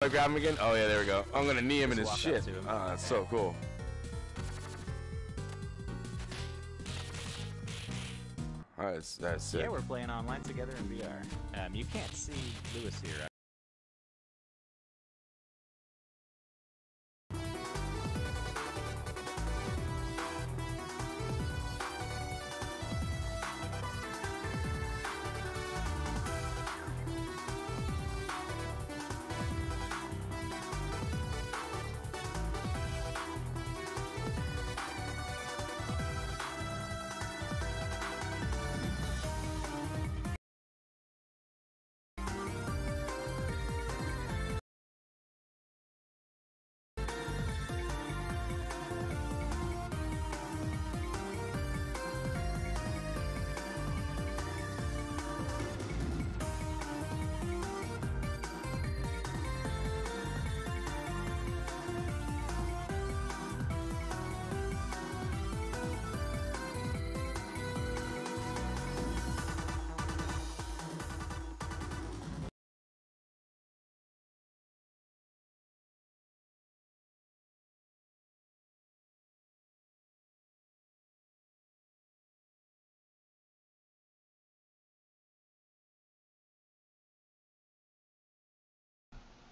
to grab him again? Oh yeah, there we go. I'm gonna knee him in his shit. Ah, that's so cool. Alright, that's sick. Yeah, we're playing online together in VR. You can't see Lewis here.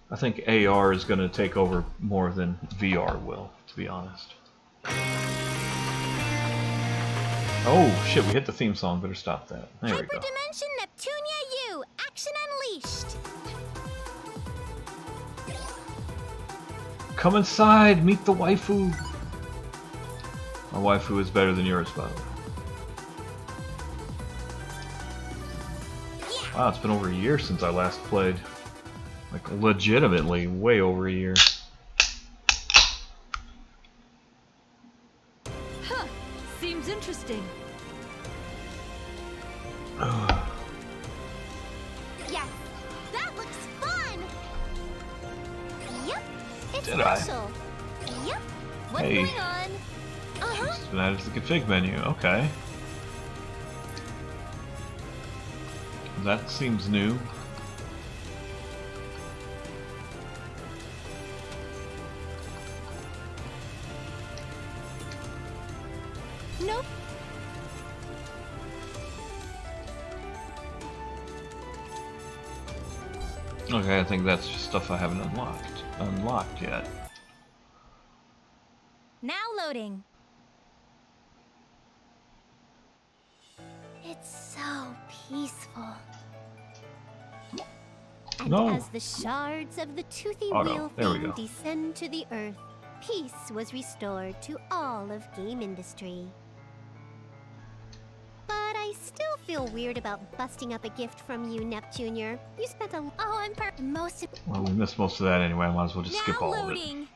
I think AR is going to take over more than VR will, to be honest. Oh shit, we hit the theme song, better stop that. There we go. Hyperdimension Neptunia U! Action unleashed! Come inside, meet the waifu! My waifu is better than yours, by the way. Wow, it's been over a year since I last played. Like, legitimately, way over a year. Huh, seems interesting. Yes, that looks fun! Yep, it's special. Yep, what's going on? It's been added to the config menu, okay. That seems new. Nope. Okay, I think that's just stuff I haven't unlocked yet. Now loading. It's so peaceful. And as the shards of the toothy wheel thing descend to the earth, peace was restored to all of game industry. But I still feel weird about busting up a gift from you, Neptunia. You spent a well, we missed most of that anyway. I might as well just skip all of it.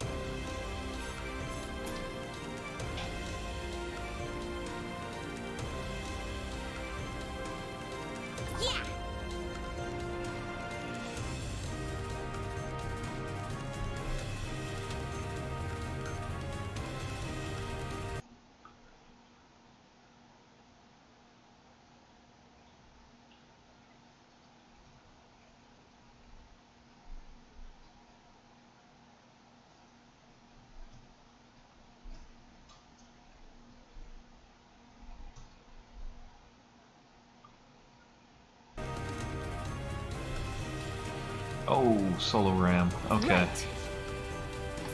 Oh, solo RAM. Okay. Right.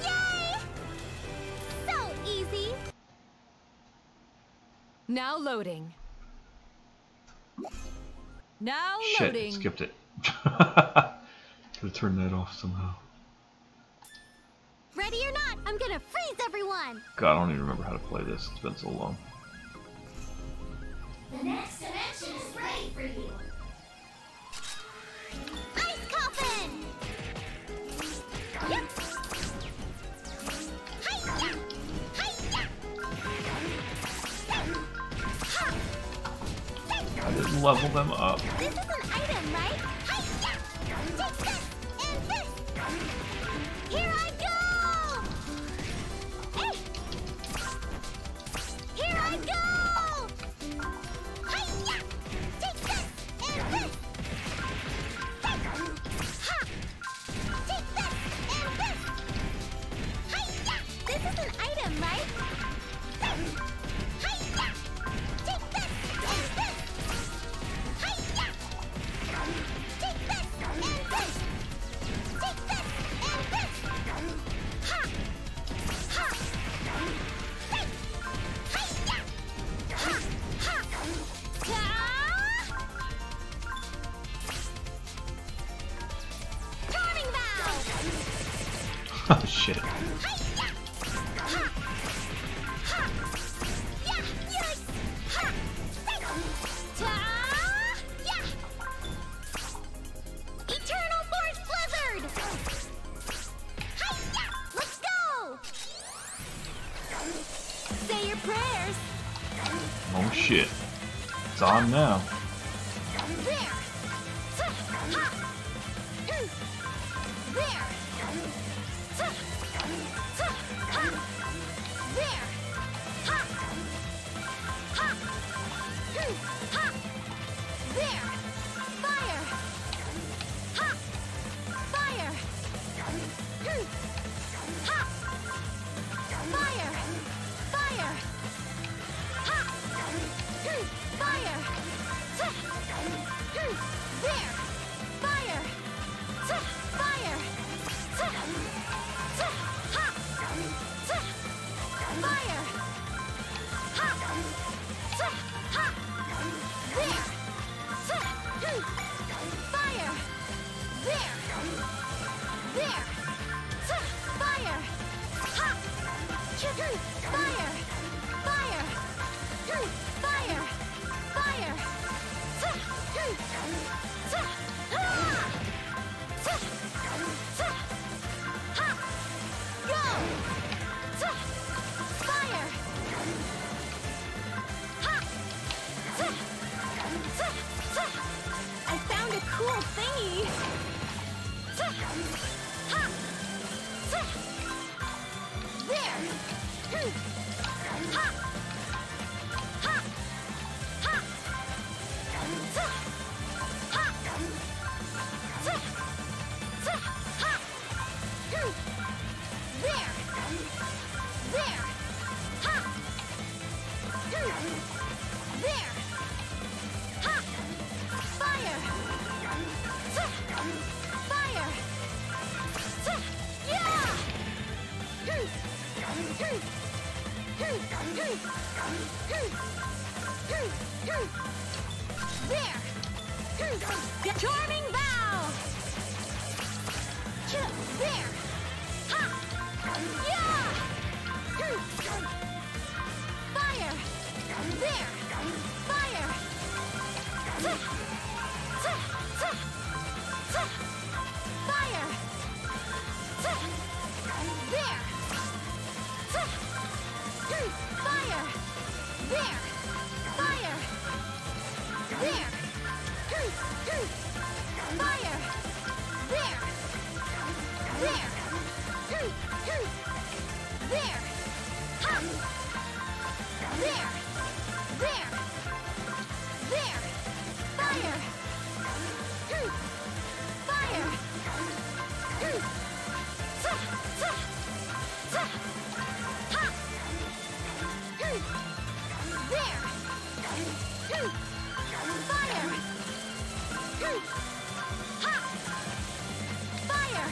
Yay! So easy. Now loading. Now Shit, loading. skipped it. Could have turned that off somehow. Ready or not, I'm gonna freeze everyone. God, I don't even remember how to play this. It's been so long. The next dimension is ready for you. Ice coffin. Yep. Hi-ya! Hi-ya! I didn't level them up. This is an item, right? Hi-ya! Take this and this. Here I go. Hey. Here I go. Hi-ya! Take this and this. Ha! Take this Oh shit. Eternal Force Blizzard! Hi-ya! Let's go! Say your prayers! Oh shit. It's on now. There! Ha! There! Ha! There! Ha! Ha! Ha! There! Fire! Ha! Fire! Ha! Fire! Fire! Ha! Fire! There! Fire! Fire! Ha! Fire! Ha! Ha! There! Fire! There! There! Fire! Ha! Fire! Fire! Fire! Fire! Go! Fire! I found a cool thingy! There! There! There! Ha! There! Ha! Fire! Fire! Yeah! There! Charming bow! There! Ha! Yeah! Fire! There! Fire! Fire! There! Fire! There! Fire! There! Fire! There! There! There! Ha! There! There! There! Fire! Fire! Ha! There! Fire! Ha! Fire!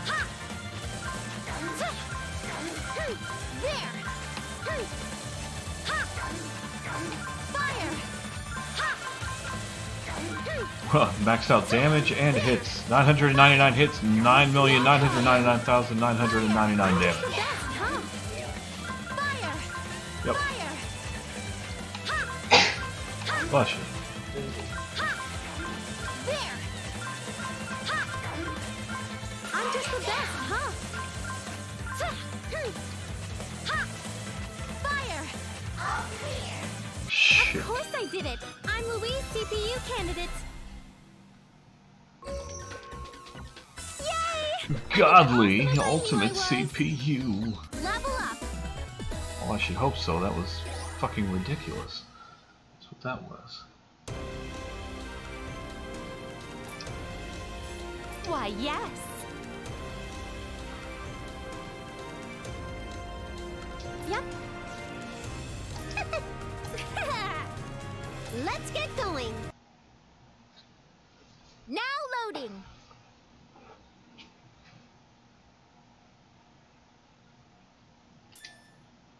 Ha! There! Ha! Fire! Ha! Huh, maxed out damage and hits. 999 hits, 9,999,999 damage. Best, huh? Fire! Yep. Fire! Ha! Bless you. Ha! There! Ha! I'm just the best, huh? Ha! Fire! All clear! Shit. Of course I did it! I'm Louise, CPU candidate! Yay! Godly ultimate CPU. Level up! Well, I should hope so. That was fucking ridiculous. That's what that was. Why, yes! Yep. Let's get going! Now loading!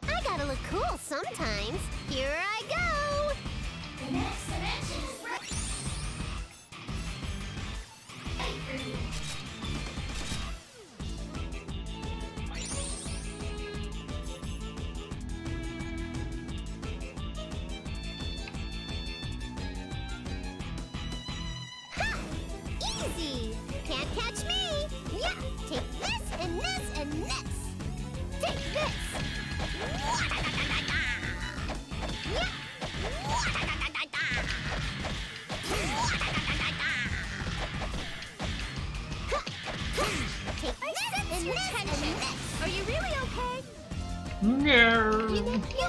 I gotta look cool sometimes. Here I go! The next dimension is ready for you.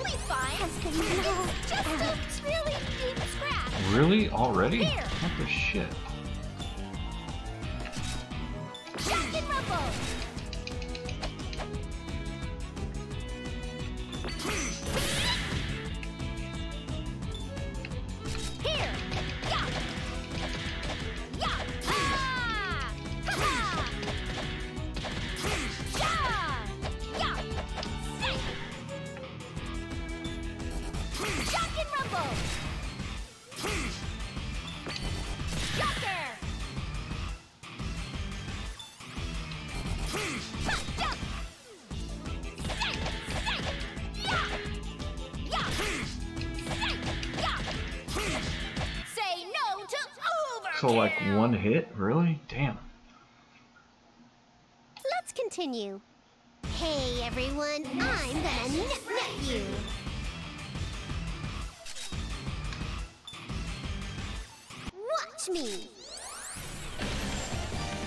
You'll be fine. It's just a really deep scratch. Really? Already? Here. What the shit? Shock and rumble. Here. Yeah. Yeah. Ah. Ha ha. Yeah. Yeah. Say. Shock and rumble. Shocker. Say no to overkill. So like one hit? Really? Damn. Let's continue. Hey everyone, I'm gonna nip you. Watch me.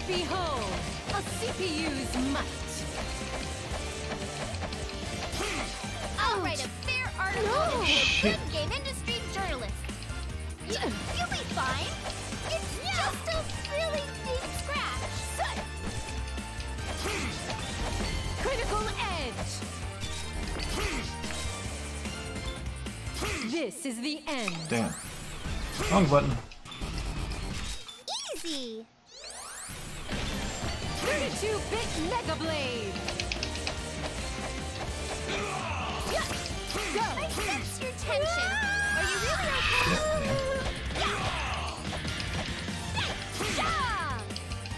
Behold, a CPU's might. I'll write a fair article in Shit. the game industry journalist. You'll be fine. It's just a really deep scratch. Critical edge. This is the end. Damn. Wrong button. Easy. 32-bit Mega Blade. Go. I sense your tension. Are you really okay? Shit, man. Yeah.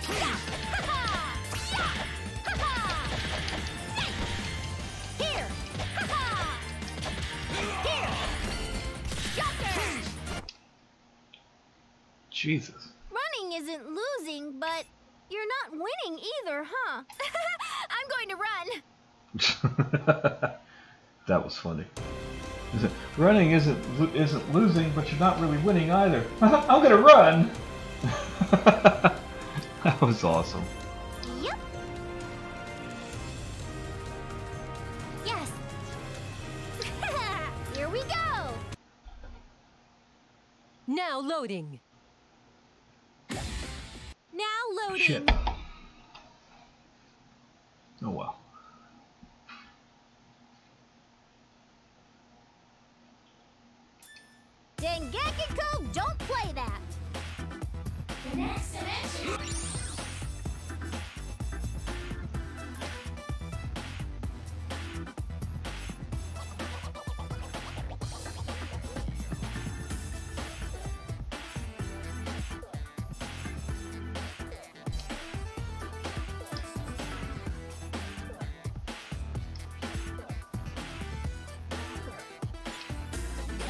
Yeah. Ha-ha. Yeah. Ha-ha. Here. Ha-ha. Here. Shocker. Jesus. Running isn't losing, but you're not winning either, huh? I'm going to run. That was funny. Running isn't losing, but you're not really winning either. I'm gonna run. That was awesome. Yep. Yes. Here we go. Now loading. Now loading. Shit. Oh well. Dengekiko, don't play that. The next dimension.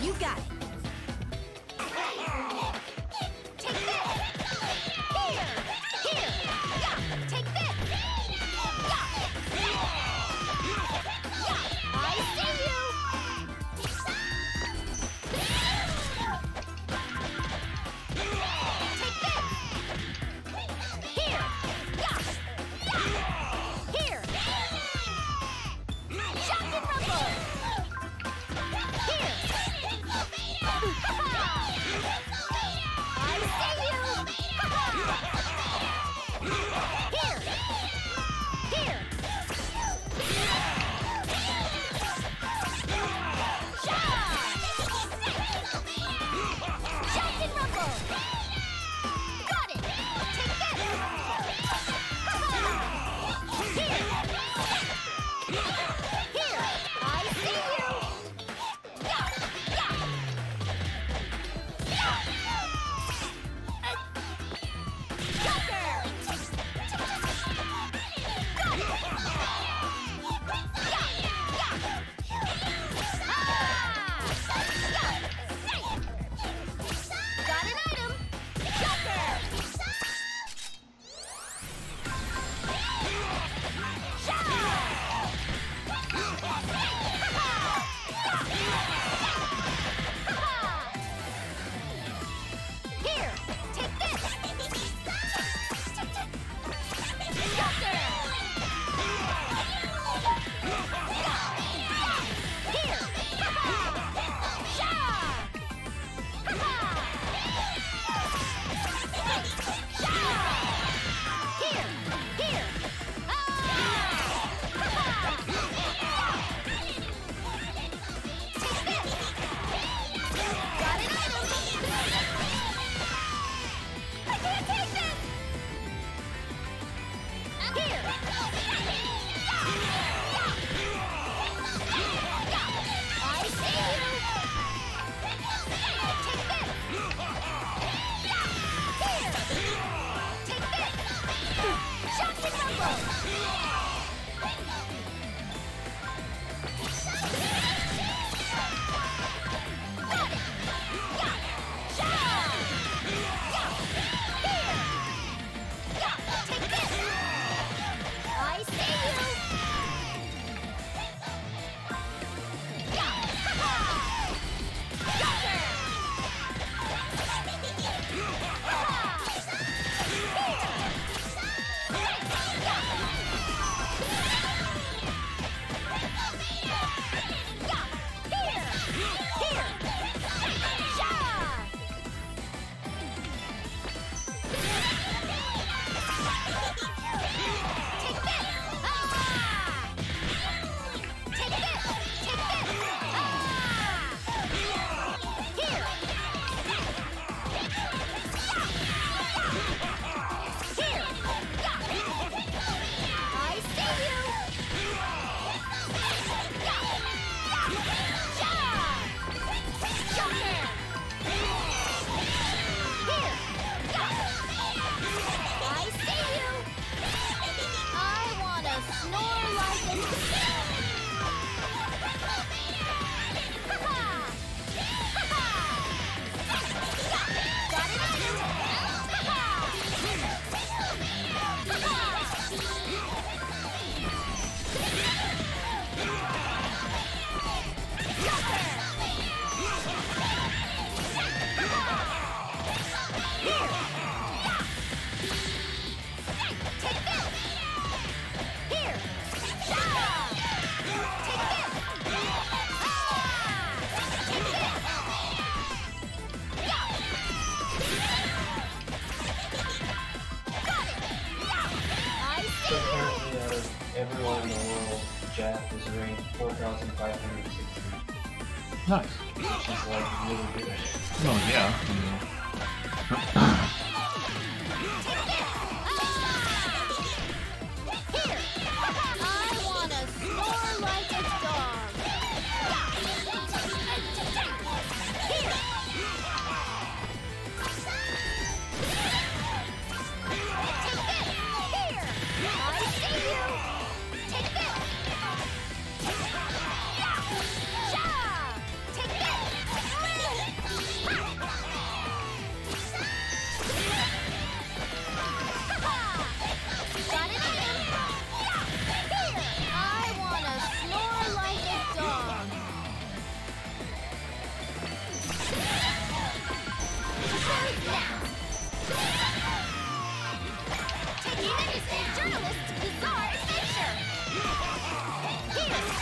You got it. Take this! Here! Here! Yeah! Take this! Yeah! Yeah! I see you! Take this! Here! Yeah! Yeah! Here! Shock and rumble! Here! Jack was ranked 4,560. Nice. Which is like really good. Oh yeah. I wanna snore like a dog. Here.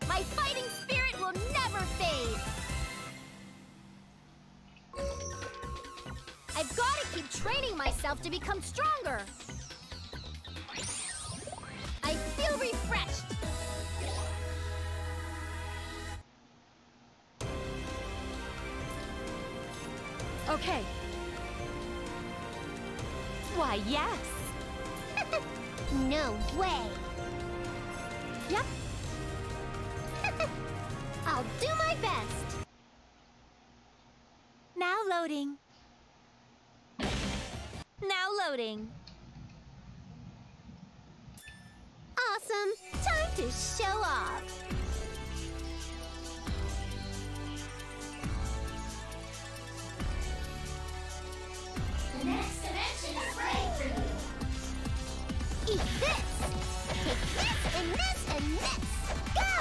My fighting spirit will never fade. I've got to keep training myself to become stronger. I feel refreshed. Okay. Why, yes. No way. Yep. I'll do my best. Now loading. Now loading. Awesome. Time to show off. The next dimension is ready for you. Eat this. Take this and this and this. Go!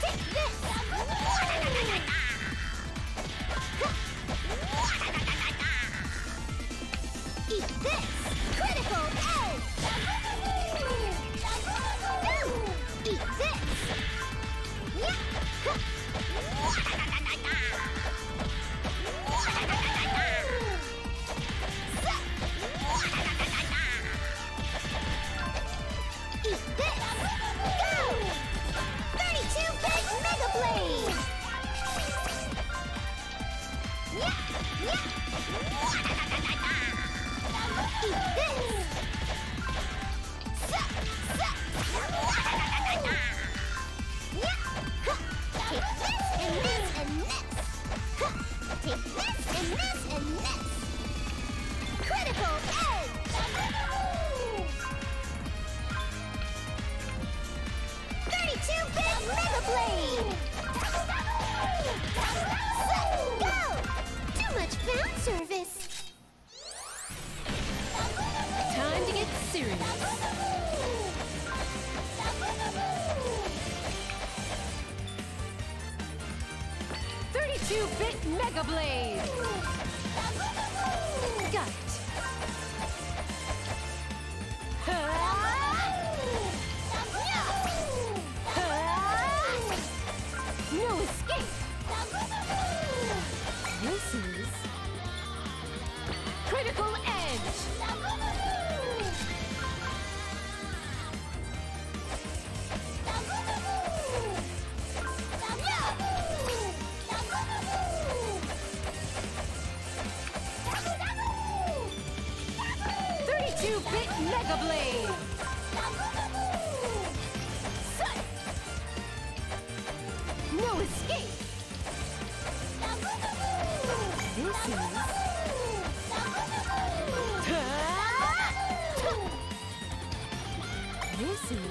Take this. Eat this. Critical edge. Eat this. Eat this. Go! 32-bit Mega Blade. Eat this. Take this and this and this. Take this and this and this. Critical edge. 32-bit Mega Blade. Go! Too much fan service. Time to get serious. 32-bit Mega Blade. Got it. No escape. This is critical edge. Bit Mega Blade. No escape. This is this is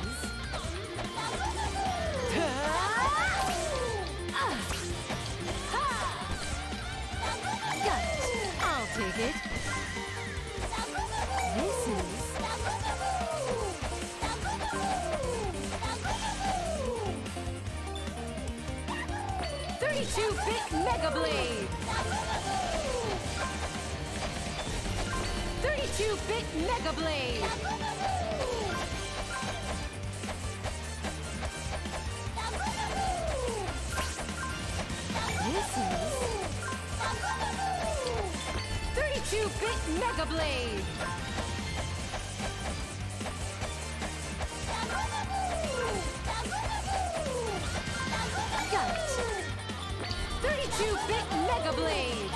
got it. I'll take it. This is 32 32-bit Mega Blade. 32-bit Mega Blade. This is 32-bit Mega Blade. Got it. 32-bit Mega Blade.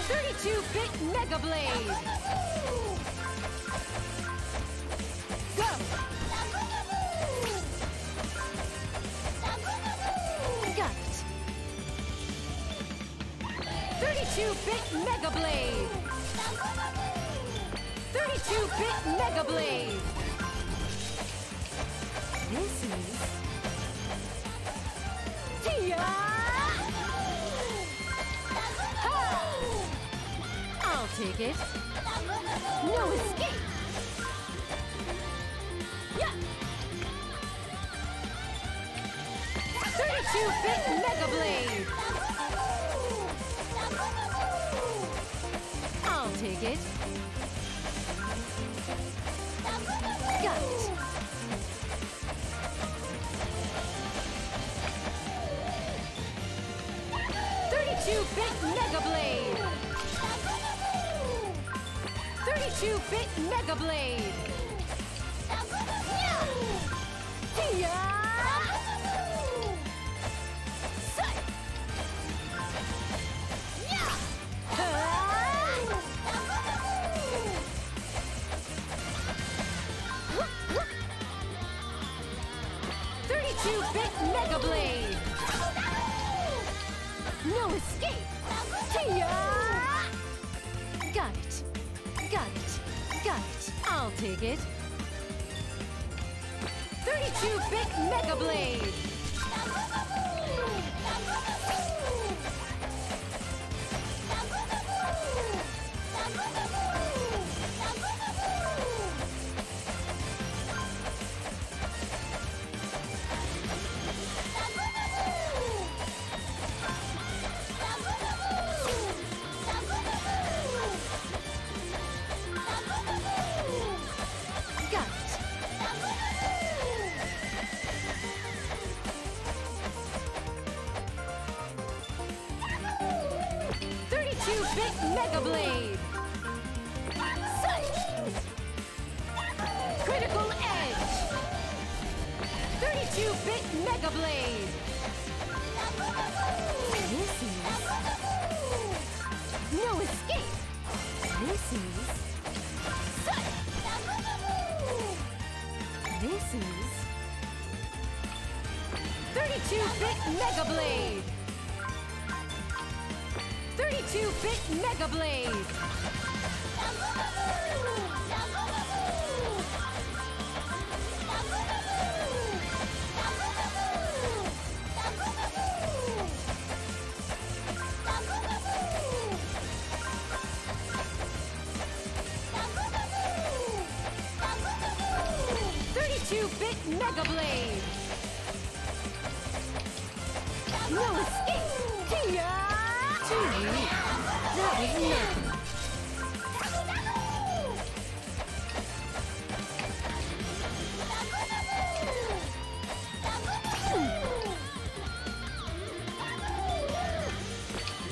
32-bit Mega Blade. Go. Got it. 32-bit Mega Blade. 32-bit Mega Blade. This is Tia! Ha! I'll take it. No escape. Yeah. 32-bit Mega Blade. I'll take it. Got it. 32-bit Mega Blade. 32-bit Mega Blade. Yeah. Tia! Sight. Yeah. 32-bit Mega Blade. No escape! Tia! Got it. Got it. Got it. I'll take it. 32-bit Mega Blade. Got it. 32-bit Mega Blade. Sight. Critical Edge. 32-bit Mega Blade. This is no escape. This is sight. This is 32-bit Mega Blade. 32-bit Mega Blade. Bit Mega Blade. No escape. Tia! Too weak. That was nothing.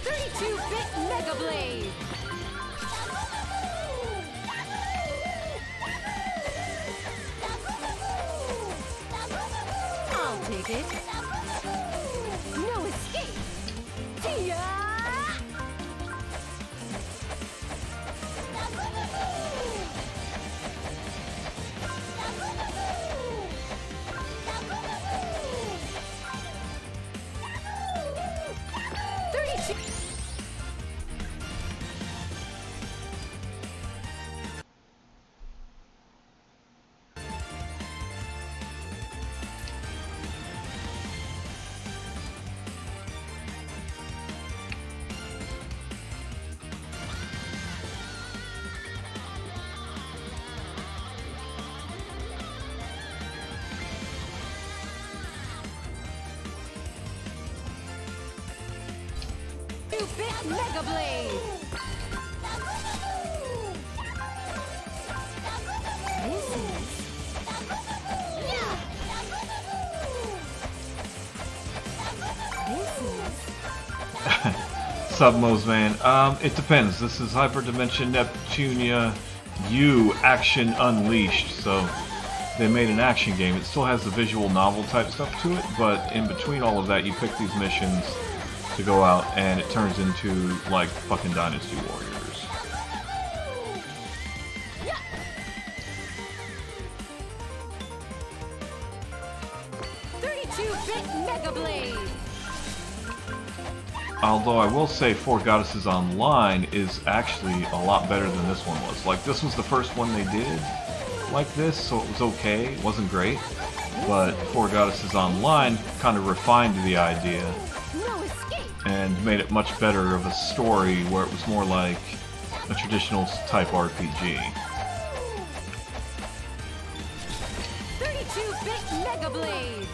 32-bit Mega Blade. I'll take it. No escape. Tia! 32. 32-bit Mega Blade. This is... This is... Submos, man. It depends. This is Hyperdimension Neptunia U Action Unleashed, so they made an action game. It still has the visual novel type stuff to it, but in between all of that, you pick these missions to go out, and it turns into like fucking Dynasty Warriors. 32-bit Mega Blade. Although I will say Four Goddesses Online is actually a lot better than this one was. Like, this was the first one they did like this, so it was okay. It wasn't great. But Four Goddesses Online kind of refined the idea No escape. and made it much better of a story where it was more like a traditional type RPG. 32-bit Mega Blade.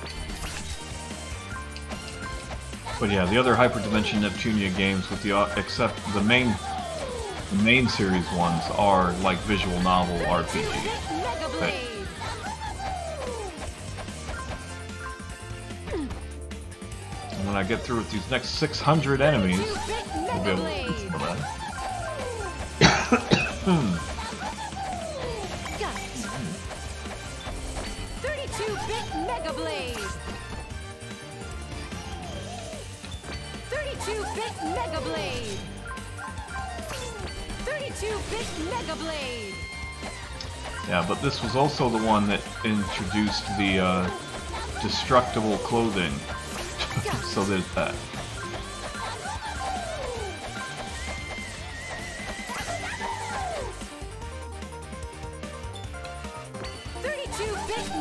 But yeah, the other Hyperdimension Neptunia games, with the except the main series ones, are like visual novel RPG. 32-bit Mega Blade. And when I get through with these next 600 enemies, 32-bit we'll be Mega able to do Blade. some of that. Got it. 32-bit Mega Blade. 32-bit Mega Blade. 32-bit Mega Blade. Yeah, but this was also the one that introduced the destructible clothing. So there's that.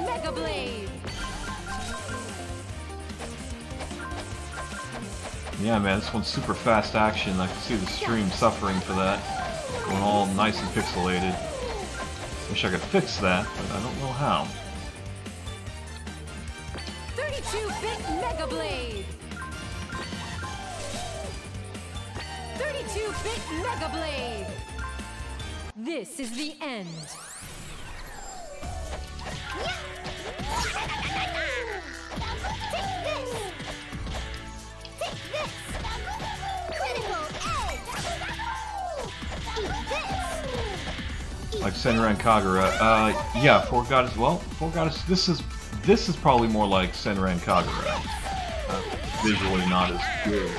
Mega Blade. Yeah, man, this one's super fast action. I can see the stream suffering for that. Going all nice and pixelated. Wish I could fix that, but I don't know how. 32-bit Mega Blade. 32-bit Mega Blade. This is the end. Like Senran Kagura. Yeah, Four Goddess. Well, Four Goddess. This is probably more like Senran Kagura. Visually not as good.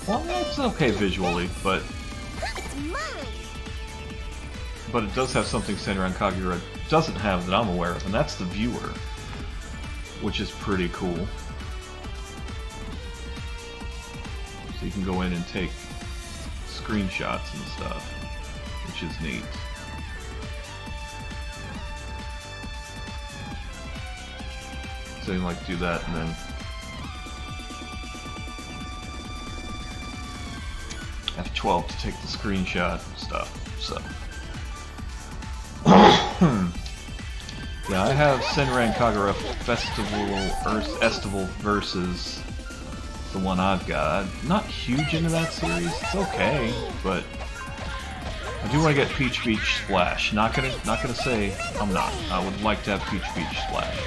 Well, it's okay visually, but it does have something Senran Kagura doesn't have that I'm aware of, and that's the viewer, which is pretty cool. So you can go in and take screenshots and stuff, which is neat. So you can like do that and then F12 to take the screenshot and stuff. So yeah, I have Senran Kagura Estival versus the one I've got. I'm not huge into that series. It's okay, but I do want to get Peach Beach Splash. Not gonna say I'm not. I would like to have Peach Beach Splash.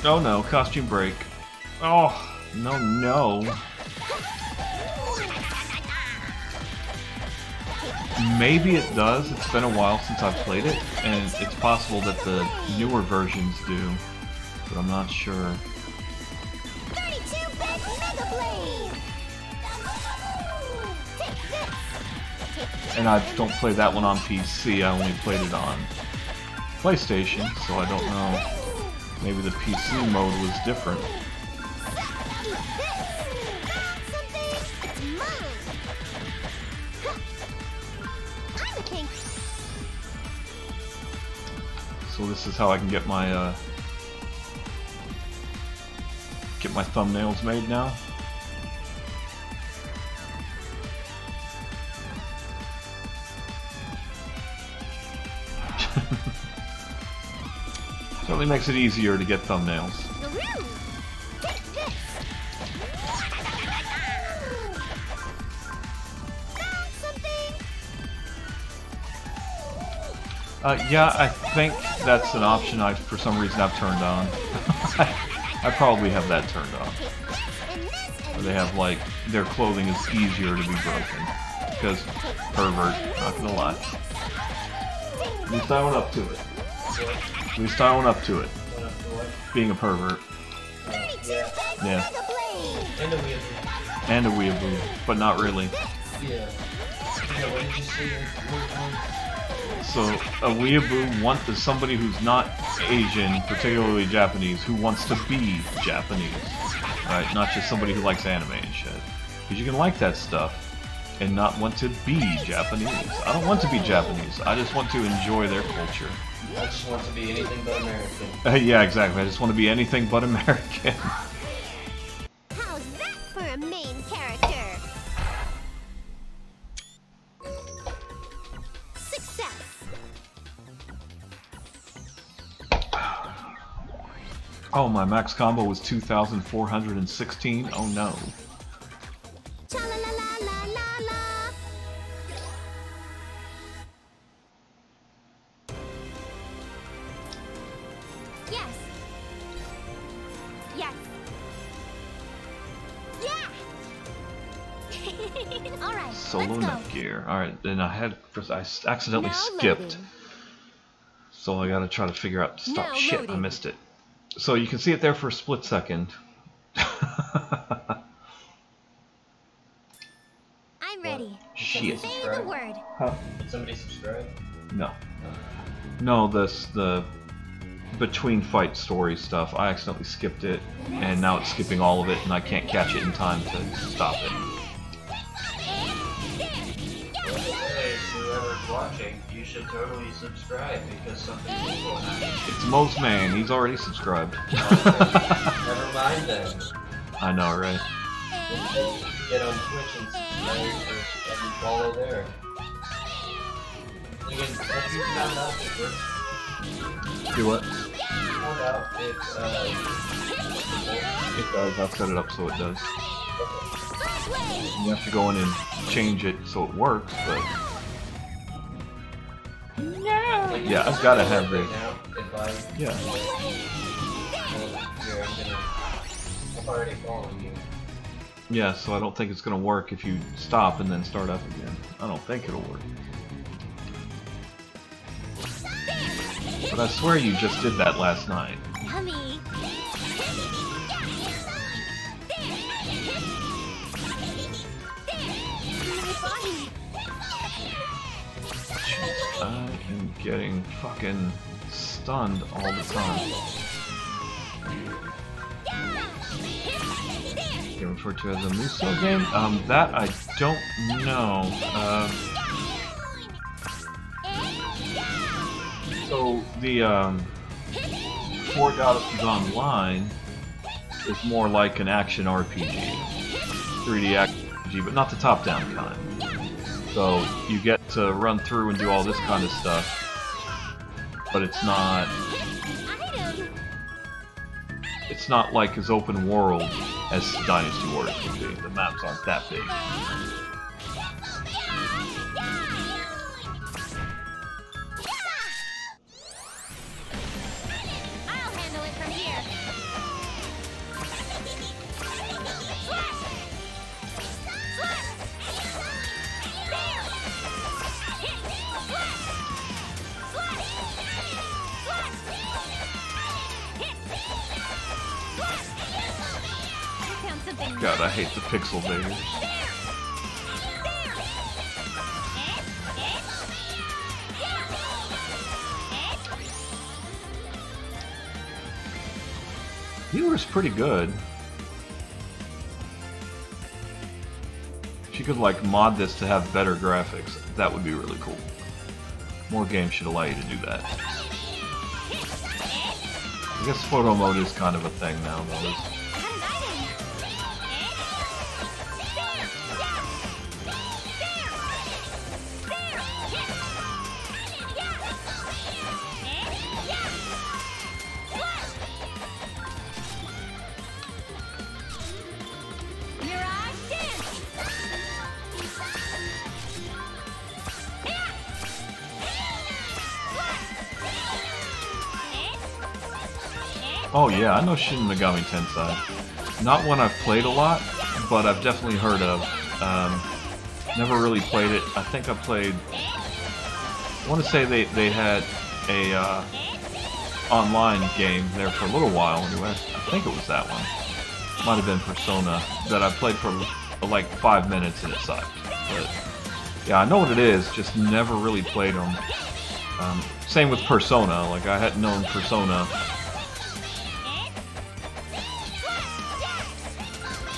Oh no, costume break. Oh no. Maybe it does. It's been a while since I've played it, and it's possible that the newer versions do, but I'm not sure. 32-bit Mega Blade. And I don't play that one on PC, I only played it on PlayStation, so I don't know. Maybe the PC mode was different. So this is how I can get my thumbnails made now. So Certainly makes it easier to get thumbnails. Yeah, I think that's an option for some reason I've turned on. I probably have that turned on. Or they have, like, their clothing is easier to be broken. Because, pervert, not gonna lie. At least I went up to it. At least I went up to it. Being a pervert. Yeah. And a weeaboo. And a weeaboo, but not really. Yeah. What did you say? So, a weeaboo is somebody who's not Asian, particularly Japanese, who wants to be Japanese. Right? Not just somebody who likes anime and shit. Because you can like that stuff and not want to be Japanese. I don't want to be Japanese. I just want to enjoy their culture. I just want to be anything but American. Yeah, exactly. I just want to be anything but American. How's that for a main character? Success. Oh, my max combo was 2,416. Oh no. Cha-la-la-la-la-la-la. Yes. Yes. Yeah. All right. Solo let's go. Netgear. Alright, then I accidentally Now skipped. loading. So I gotta try to figure out. Stop. Now Shit, I loading. missed it. So you can see it there for a split second. I'm ready. Shit. Say the word. Did somebody subscribe? No. No, the between fight story stuff. I accidentally skipped it, and now it's skipping all of it, and I can't catch it in time to stop it. Hey, whoever's watching, you should totally subscribe because something cool will happen. It's Mo's Man. He's already subscribed. Never mind then. I know, right? Get on Twitch and follow there. You can, have you found out if it works? Do what? Found out if It does. I've set it up so it does. You have to go in and change it so it works, but like, yeah, I've got to have right it. now, if I Yeah. here, I'm already following you. Yeah, so I don't think it's gonna work if you stop and then start up again. I don't think it'll work. But I swear you just did that last night. Yummy. I am getting fucking stunned all the time. Get referred to as a Muso game? That I don't know. So the Four Goddesses Online is more like an action RPG, 3D action RPG, but not the top-down kind. So you get to run through and do all this kind of stuff, but it's not like as open world as Dynasty Warriors would be. The maps aren't that big. I'll handle it from here. God, I hate the pixel invaders. Healer's pretty good. If you could like mod this to have better graphics, that would be really cool. More games should allow you to do that. I guess photo mode is kind of a thing now, though. Oh yeah, I know Shin Megami Tensei. Not one I've played a lot, but I've definitely heard of. Never really played it. I think I played... I want to say they had a online game there for a little while anyway. I think it was that one. Might have been Persona that I played for like 5 minutes and it sucked. But yeah, I know what it is, just never really played them. Same with Persona, like I hadn't known Persona.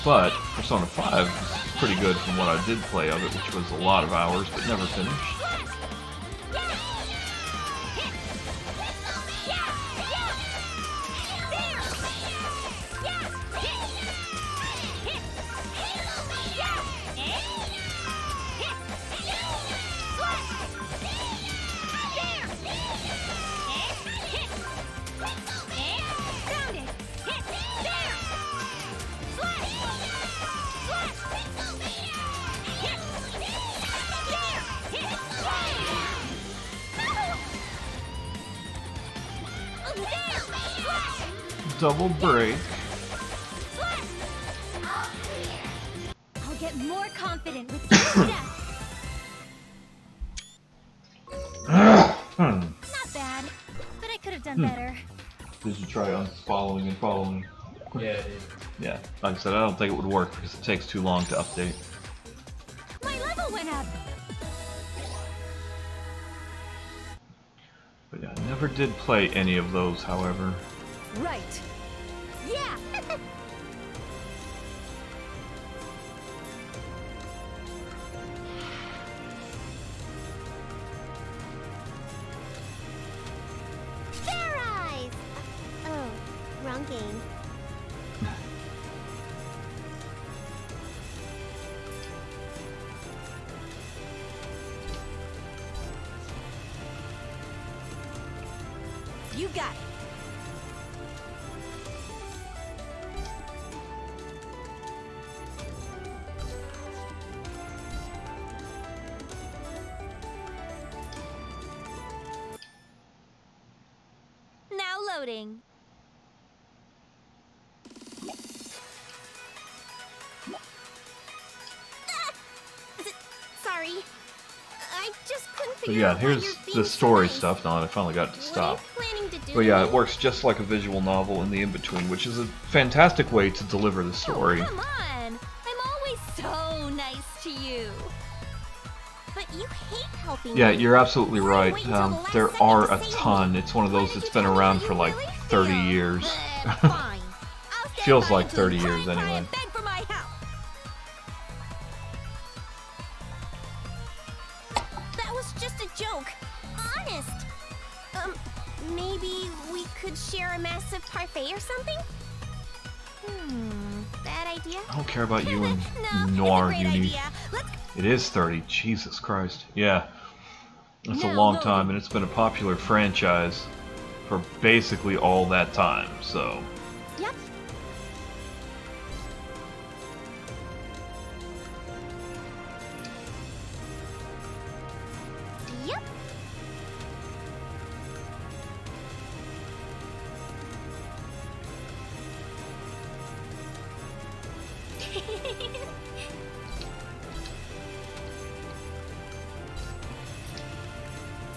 But Persona 5 was pretty good from what I did play of it, which was a lot of hours, but never finished. Double break. I'll get more confident with each step. Not bad, but I could have done better. Did you try unfollowing and following? Yeah, it is. Yeah, like I said, I don't think it would work because it takes too long to update. My level went up. But yeah, I never did play any of those, however. Right. Yeah. Fair eyes. Oh, wrong game. You got it. Now loading. Sorry. I just couldn't But figure yeah, out why here's you're the being story so nice. stuff now, and I finally got it to stop. What are you planning to do? But yeah, it works just like a visual novel in the in-between, which is a fantastic way to deliver the story. Oh, come on. I'm always so nice to you. But you hate helping Yeah, me. you're absolutely Why right. wait until the last There second are to a save ton. me? It's one of those Why that's did been you tell me around how for you like really 30 feel? years. Fine. I'll stand Feels by like until 30 you years cry anyway. and beg for my help. That was just a joke. Honest. Maybe we could share a massive parfait or something? Bad idea? I don't care about you and No, Noir it's a great Uni. idea. Let's It is 30. Jesus Christ. Yeah. That's a Now long loading. time, and it's been a popular franchise for basically all that time, so... Yep. Yep.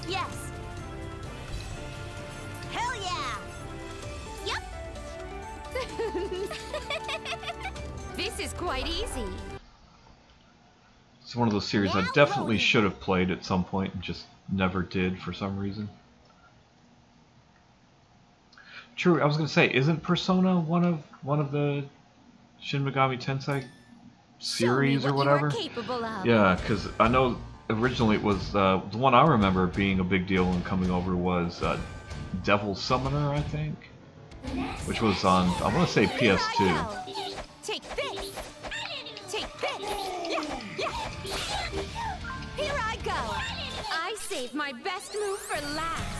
Yes. Hell yeah. Yep. This is quite easy. It's one of those series I Now definitely loading. should have played at some point and just never did for some reason. True, I was gonna say, isn't Persona one of the Shin Megami Tensei series or Show me what you are whatever? capable of. Yeah, because I know originally it was the one I remember being a big deal and coming over was Devil Summoner, I think, which was on, I want to say PS2. Take this. Take this. Yeah, yeah. Here I go. I saved my best move for last.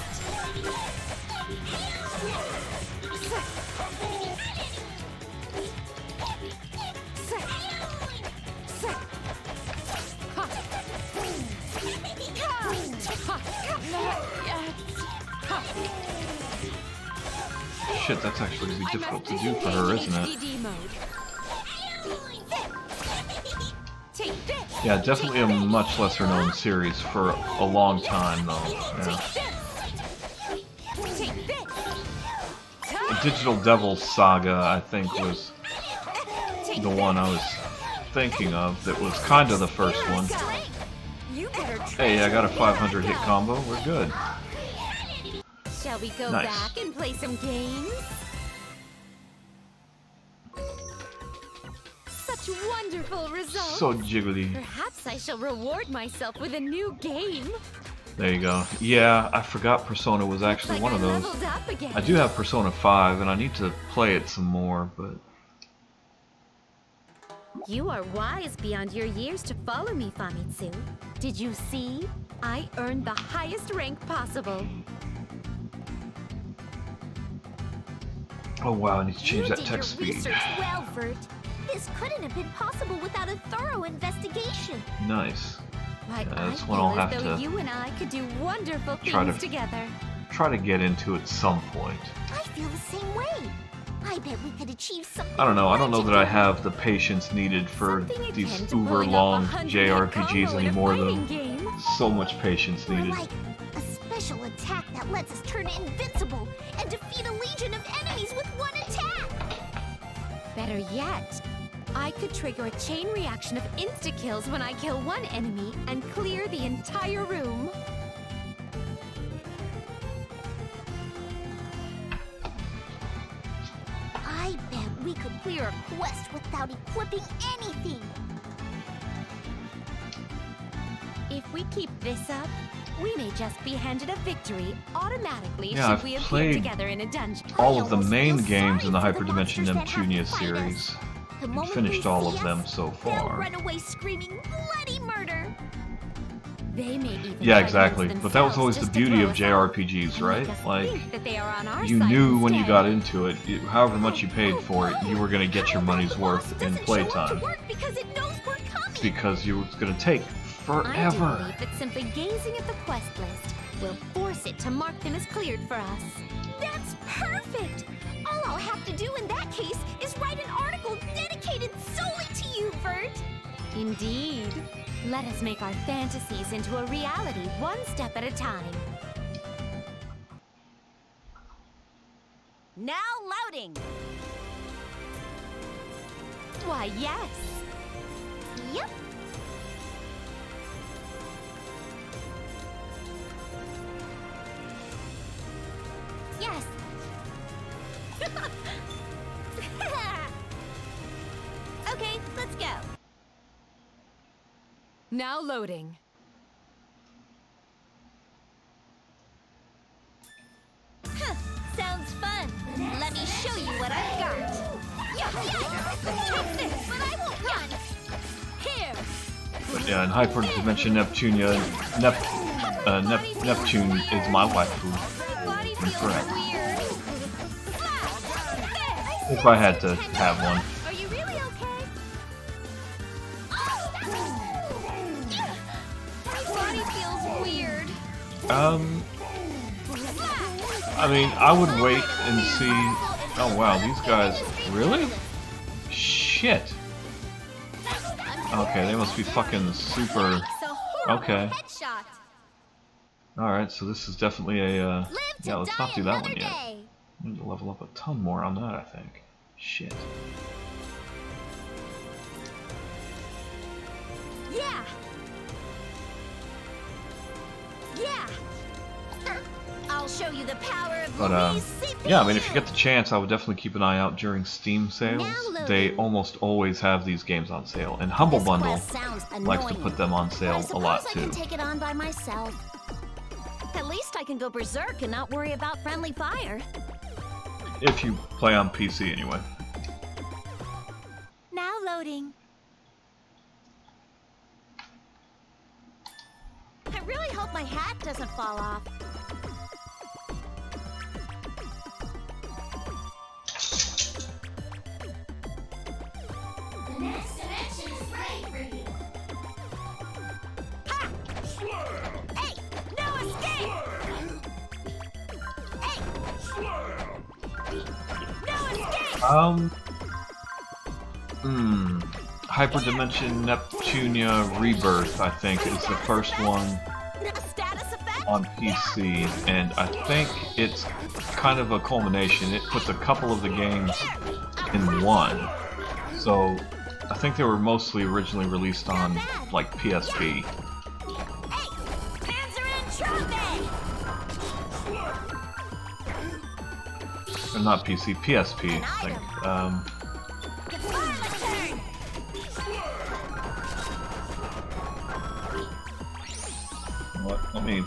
shit, that's actually going to be difficult to do for her, isn't it? HDD mode. Take this. Yeah, definitely a much lesser known series for a long time, though. Yeah. Take this. The Digital Devil Saga, I think, was the one I was thinking of that was kind of the first one. Hey, I got a 500 hit combo. We're good. Shall we go Nice. back and play some games? Such wonderful results. So jiggly. Perhaps I shall reward myself with a new game. There you go. Yeah, I forgot Persona was actually Like one of I those. leveled up again. I do have Persona 5, and I need to play it some more, but... You are wise beyond your years to follow me, Famitsu. Did you see? I earned the highest rank possible. Oh wow, I need to change You that did text your speed. research well, Vert. This couldn't have been possible without a thorough investigation. Nice. Why, that's I one feel I'll as have though to you and I could do wonderful try things to- together. Try to get into it some point. I feel the same way. I bet we could achieve something. I don't know that I have the patience needed for Something these akin to uber pulling long off a 100 JRPGs combo in a anymore, though. fighting game. So much patience Or needed. like a special attack that lets us turn invincible and defeat a legion of enemies with one attack. Better yet, I could trigger a chain reaction of insta-kills when I kill one enemy and clear the entire room. I bet we could clear a quest without equipping anything. If we keep this up, we may just be handed a victory automatically Yeah, should I've we appear played together in a dungeon. All of the almost main feel games in the sorry for the Hyperdimension monsters that have Neptunia to fight us. series. The And moment finished they all see of them us, so they'll far. run away screaming bloody murder. They may even Yeah, try to exactly. use But that was themselves always the just to beauty throw of us off JRPGs, and right? make us Like, think that they are on our you side knew when you instead. got into it, however much you paid for it, you were going to get your money's worth in playtime. Because it knows we're coming. Because you was going to take I do forever. believe that simply gazing at the quest list will force it to mark them as cleared for us. That's perfect. All I'll have to do in that case is write an article dedicated solely to you, Vert. Indeed. Let us make our fantasies into a reality one step at a time. Now loading. Why, yes. Yep. Yes. Okay, let's go. Now loading. Huh, sounds fun. Let me show you what I've got. Yeah, take this, but I won't run. Here. But yeah, in Hyperdimension Neptunia, Neptune is my waifu. My body feels Correct. weird. If I had to have one. Are you really okay? My body feels weird. I mean, I would wait and see. Oh wow, these guys really? Shit. Okay, they must be fucking super. Okay. Headshot. All right, so this is definitely a. Live to Yeah, let's die not do that another one yet. day. I need to level up a ton more on that, I think. Shit. Yeah. Yeah. I'll show you the power of But Louise CPU. yeah, I mean, if you get the chance, I would definitely keep an eye out during Steam sales. Now They loading. almost always have these games on sale, and Humble This Bundle quest sounds likes to annoying, put them on but I sale a lot suppose I too. can take it on by myself. At least I can go berserk and not worry about friendly fire. If you play on PC anyway. Now loading. I really hope my hat doesn't fall off. The next dimension is ready for you. Ha! Hey, no escape! Hey! Hyperdimension Neptunia Rebirth, I think, is the first one on PC, and I think it's kind of a culmination. It puts a couple of the games in one. So I think they were mostly originally released on like PSP. Or not PC, PSP, I think. Let me...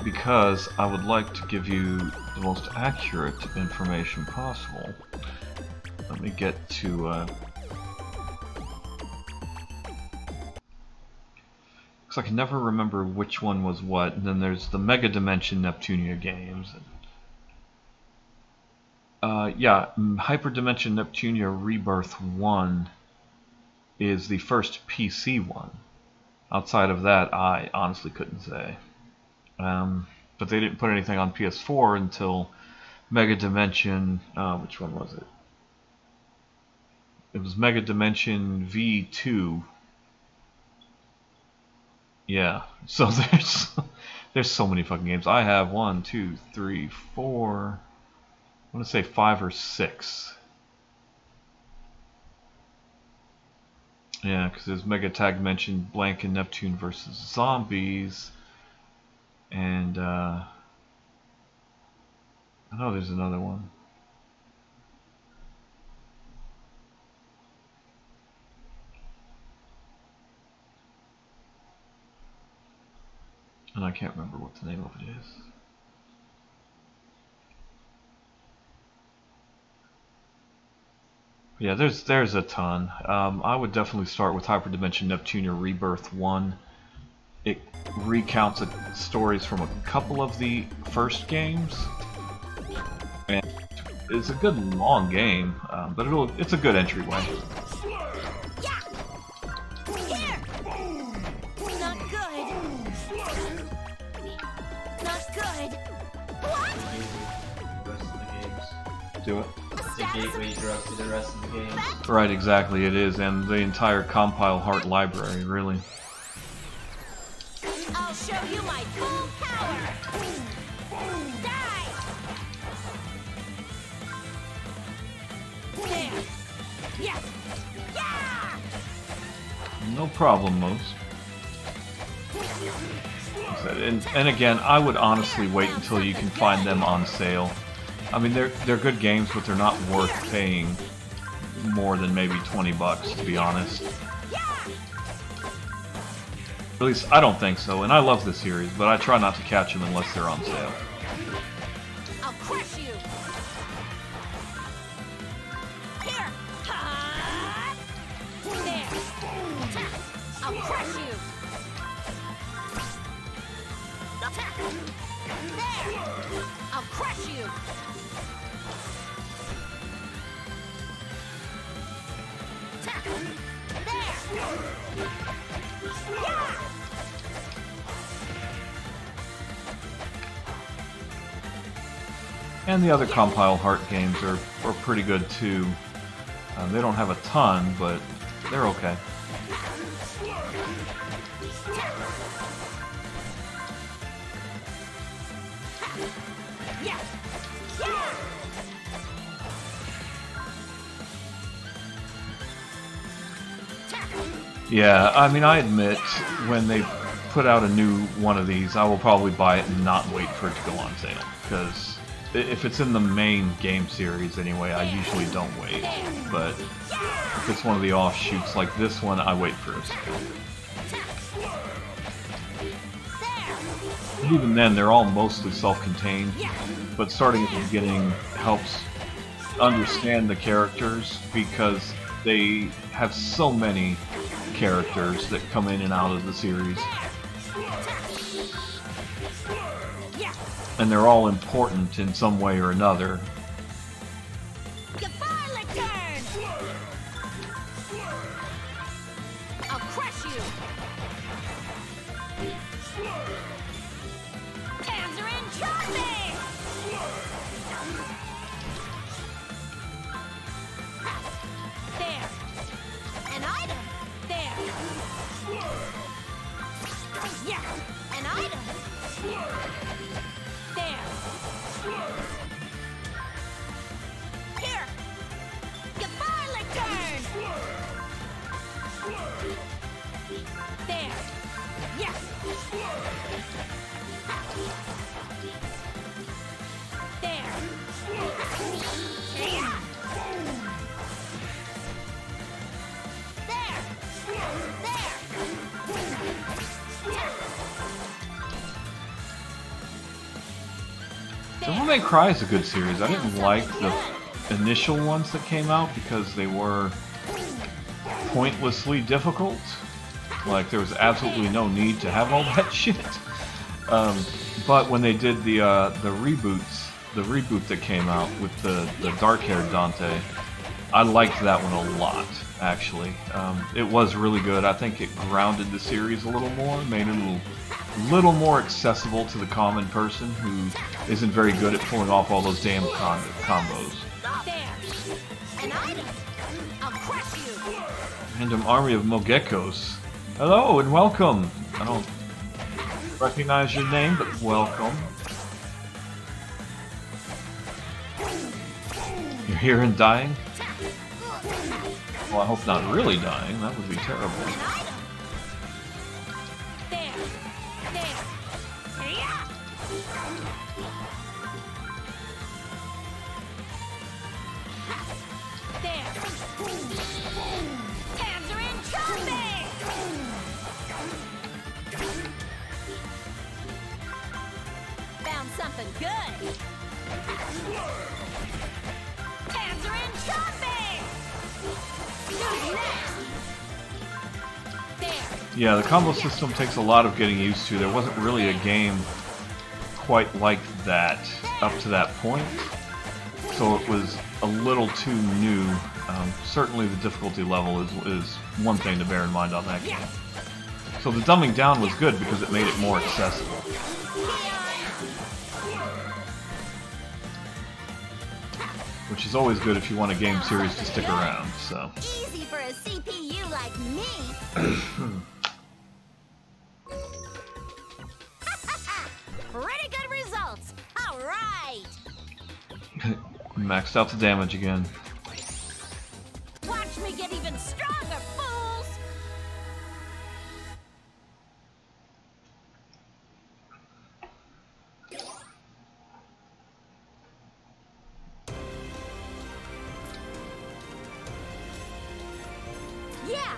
Because I would like to give you the most accurate information possible. Let me get to... Because I can never remember which one was what, and then there's the Mega Dimension Neptunia games. Yeah, Hyperdimension Neptunia Rebirth 1 is the first PC one. Outside of that, I honestly couldn't say. But they didn't put anything on PS4 until Mega Dimension... which one was it? It was Mega Dimension V2. Yeah, so there's so many fucking games. I have 1, 2, 3, 4... I want to say 5 or 6. Yeah, because there's Mega Dimension Blank and Neptune versus Zombies, and I know there's another one. And I can't remember what the name of it is. Yeah, there's a ton. I would definitely start with Hyperdimension Neptunia Rebirth 1. It recounts stories from a couple of the first games, and it's a good long game, but it's a good entryway. Not good. Not good. What? The rest of the games. Do it. The gateway drug to the rest of the games. Right, exactly, it is, and the entire Compile Heart library, really. I'll show you my full power. Die. There. Yes. Yeah. No problem, Mose. And again, I would honestly wait until you can find them on sale. I mean, they're good games, but they're not worth paying more than maybe 20 bucks, to be honest. At least, I don't think so, and I love this series, but I try not to catch them unless they're on sale. I'll crush you. Here. There. I'll crush you. There. I'll crush you. And the other Compile Heart games are pretty good too. They don't have a ton, but they're okay. Yeah, I mean, I admit, when they put out a new one of these, I will probably buy it and not wait for it to go on sale. Because if it's in the main game series anyway, I usually don't wait. But if it's one of the offshoots like this one, I wait for it. And even then, they're all mostly self-contained. But starting at the beginning helps understand the characters, because they have so many characters that come in and out of the series. And they're all important in some way or another. I'll crush you. Hands are in, drop me. Yeah, an item. There. Here. Goodbye, Licturn. There. Yeah. There. Yeah. There. Devil May Cry is a good series. I didn't like the initial ones that came out because they were pointlessly difficult. Like, there was absolutely no need to have all that shit. But when they did the reboots, the reboot that came out with the dark-haired Dante, I liked that one a lot, actually. It was really good. I think it grounded the series a little more, made it a little more accessible to the common person who isn't very good at pulling off all those damn combos. There. An item. I'll crush you. Random army of Mogekos. Hello and welcome. I don't recognize your name, but welcome. You're here and dying? Well, I hope not really dying. That would be terrible. There. There. Yeah. There. Tangerine Trombay. Found something good. Tangerine Trombay. Who's next? There. Yeah, the combo system takes a lot of getting used to. There wasn't really a game quite like that up to that point, so it was a little too new. Certainly the difficulty level is one thing to bear in mind on that game. So the dumbing down was good because it made it more accessible. Which is always good if you want a game series to stick around, so. Easy for a CPU like me. Pretty good results. All right. Maxed out the damage again. Watch me get even stronger, fools! Yeah!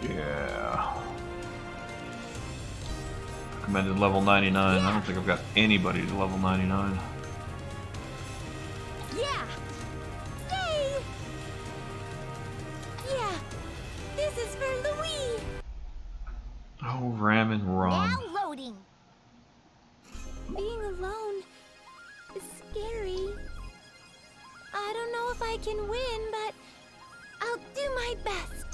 Yeah. Recommended level 99. I don't think I've got anybody to level 99. Yeah! Yay! Yeah! This is for Louis! Oh, Ram and Rom. Now loading. Being alone is scary. I don't know if I can win, but I'll do my best.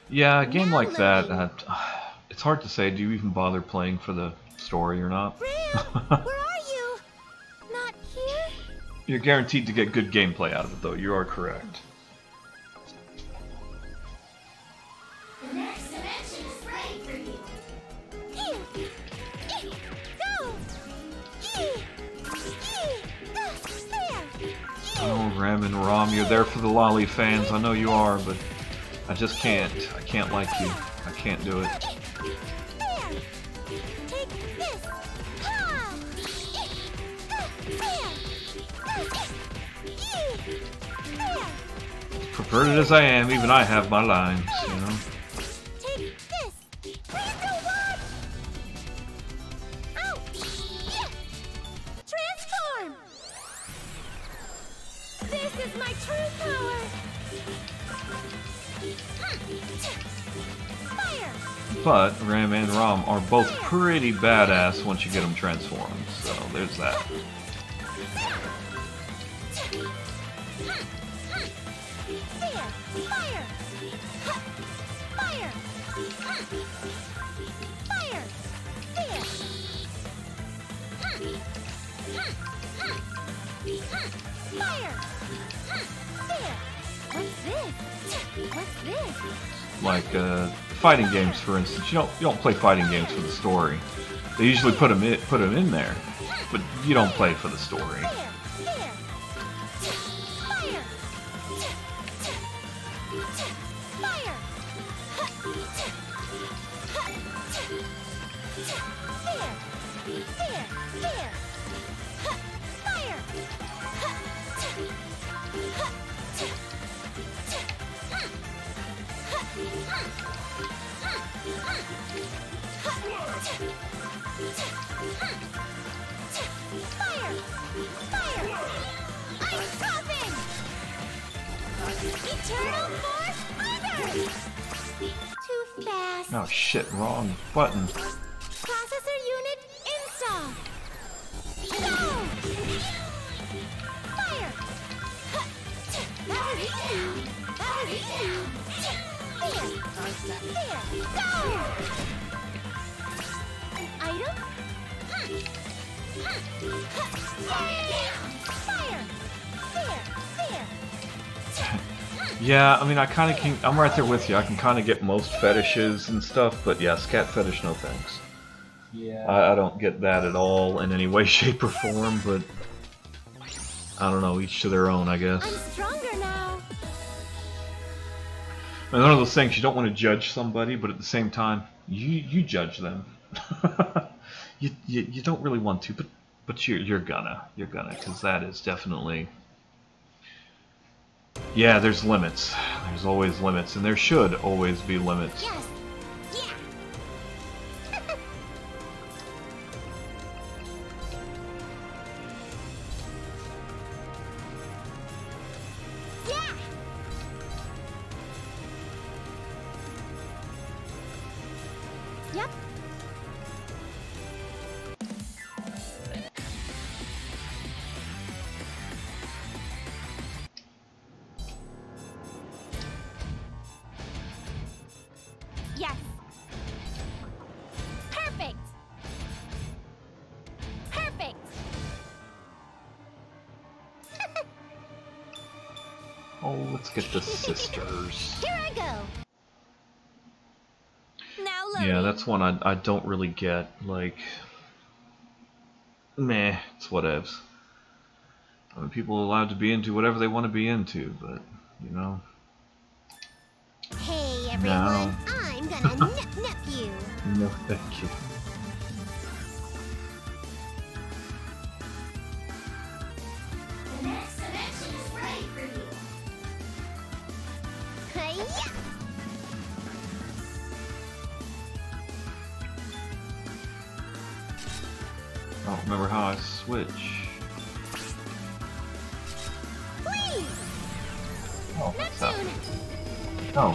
Yeah, a game like that, it's hard to say. Do you even bother playing for the story or not? Ram, where are you? Not here? You're guaranteed to get good gameplay out of it, though. You are correct. The next dimension is ready for you. Here! Go! There! Oh, Ram and Rom, you're there for the Lolly fans. I know you are, but I just can't. I can't like you. I can't do it. There! Take this! Ha! There! Perverted as I am, even I have my lines, you know. Take this! Please don't watch! Ouch! Transform! This is my true power! Fire! But Ram and Rom are both pretty badass once you get them transformed, so there's that. There! Fire! Fire! Fire! There! Fire! There! What's this? What's this? Like fighting games, for instance. You don't play fighting games for the story. They usually put them in there, but you don't play for the story. Eternal Force Mother! Too fast. Oh shit, wrong button. Processor unit install. Go! Fire! There! Go! Item? Fire! There! Yeah, I mean, I'm right there with you. I can kind of get most fetishes and stuff, but yeah, scat fetish, no thanks. Yeah. I don't get that at all in any way, shape, or form, but I don't know, each to their own, I guess. I'm stronger now. And one of those things, you don't want to judge somebody, but at the same time, you judge them. you don't really want to, but you're gonna, because that is definitely. Yeah, there's limits. There's always limits, and there should always be limits. Yes. Yeah. Yep. Yes. Perfect. Perfect. Oh, let's get the sisters. Here I go. Now loading. Yeah, that's one I don't really get. Like, meh, it's whatevs. I mean, people are allowed to be into whatever they want to be into, but, you know. Hey everyone, I'm gonna nip you. No, thank you. The next dimension is ready for you. Hi-ya! I don't remember how I switch. Please! Oh, what's that? Neptune! No.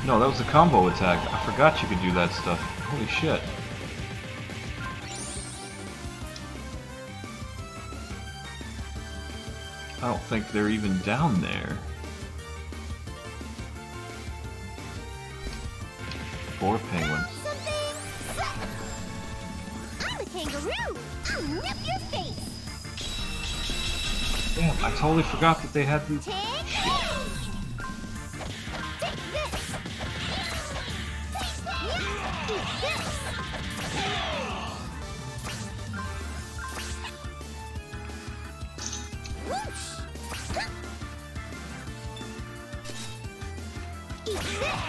No, that was a combo attack. I forgot you could do that stuff. Holy shit. I don't think they're even down there. 4 penguins. I'm a kangaroo! I'll nip your face! Damn, I totally forgot that they had the... Take this! Take this! Eat this! Whoosh! Eat this!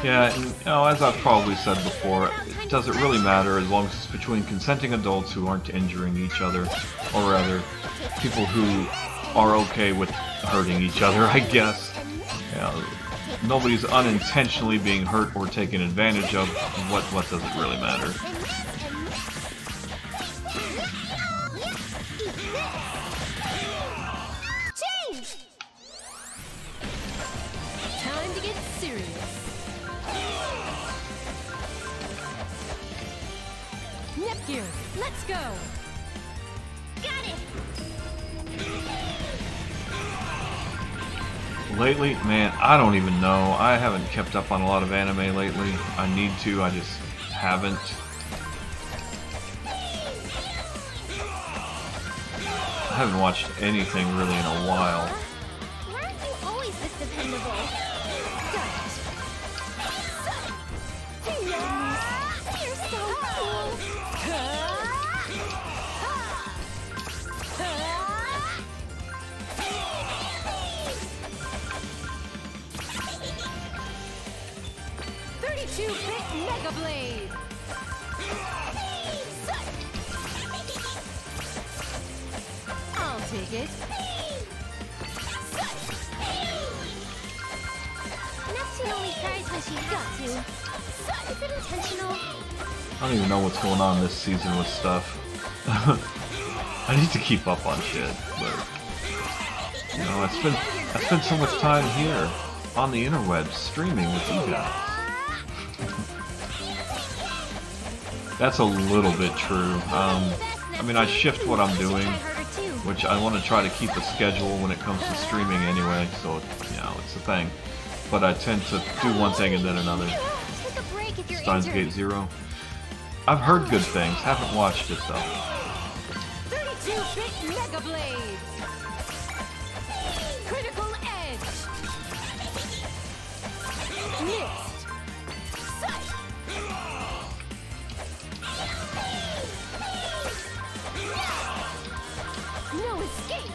Yeah, and, you know, as I've probably said before, it doesn't really matter as long as it's between consenting adults who aren't injuring each other, or rather, people who are okay with hurting each other, I guess. You know, nobody's unintentionally being hurt or taken advantage of. What does it really matter? Change! Time to get serious. Nepgear, let's go. Got it. Lately, man, I don't even know. I haven't kept up on a lot of anime lately. I need to, I just haven't. I haven't watched anything really in a while. Why aren't you always this dependable? You're so cool. 32-bit Mega Blade. I'll take it. Neptune only cries when she's got to. Is it intentional? I don't even know what's going on this season with stuff. I need to keep up on shit, but you know, I spend so much time here on the interwebs streaming with you guys. That's a little bit true. I mean, I shift what I'm doing, which I want to try to keep a schedule when it comes to streaming anyway, so you know, it's a thing. But I tend to do one thing and then another. Take a break if you're Steins injured. Gate Zero. I've heard good things, haven't watched it though. 32-bit Mega Blade. Critical Edge. Missed. No escape.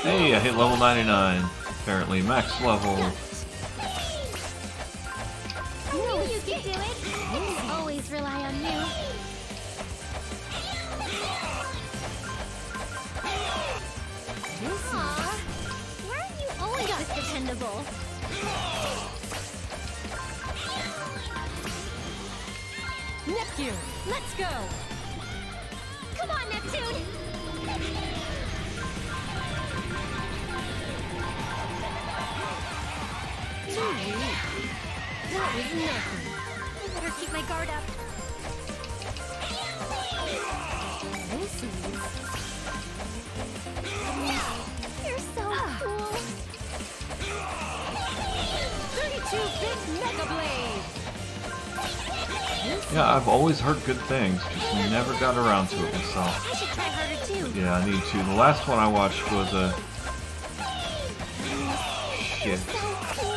Hey, I hit level 99. Apparently, max level. I knew you could do it. Always rely on you. Aw, why are you always this dependable? Nepgear, let's go. Come on, Neptune. That was nothing. I better keep my guard up. This is... You're so cool. 32-bit Mega Blade. Yeah, I've always heard good things, just never got around to it myself. I should try harder too. Yeah, I need to. The last one I watched was a... Shit. So cool.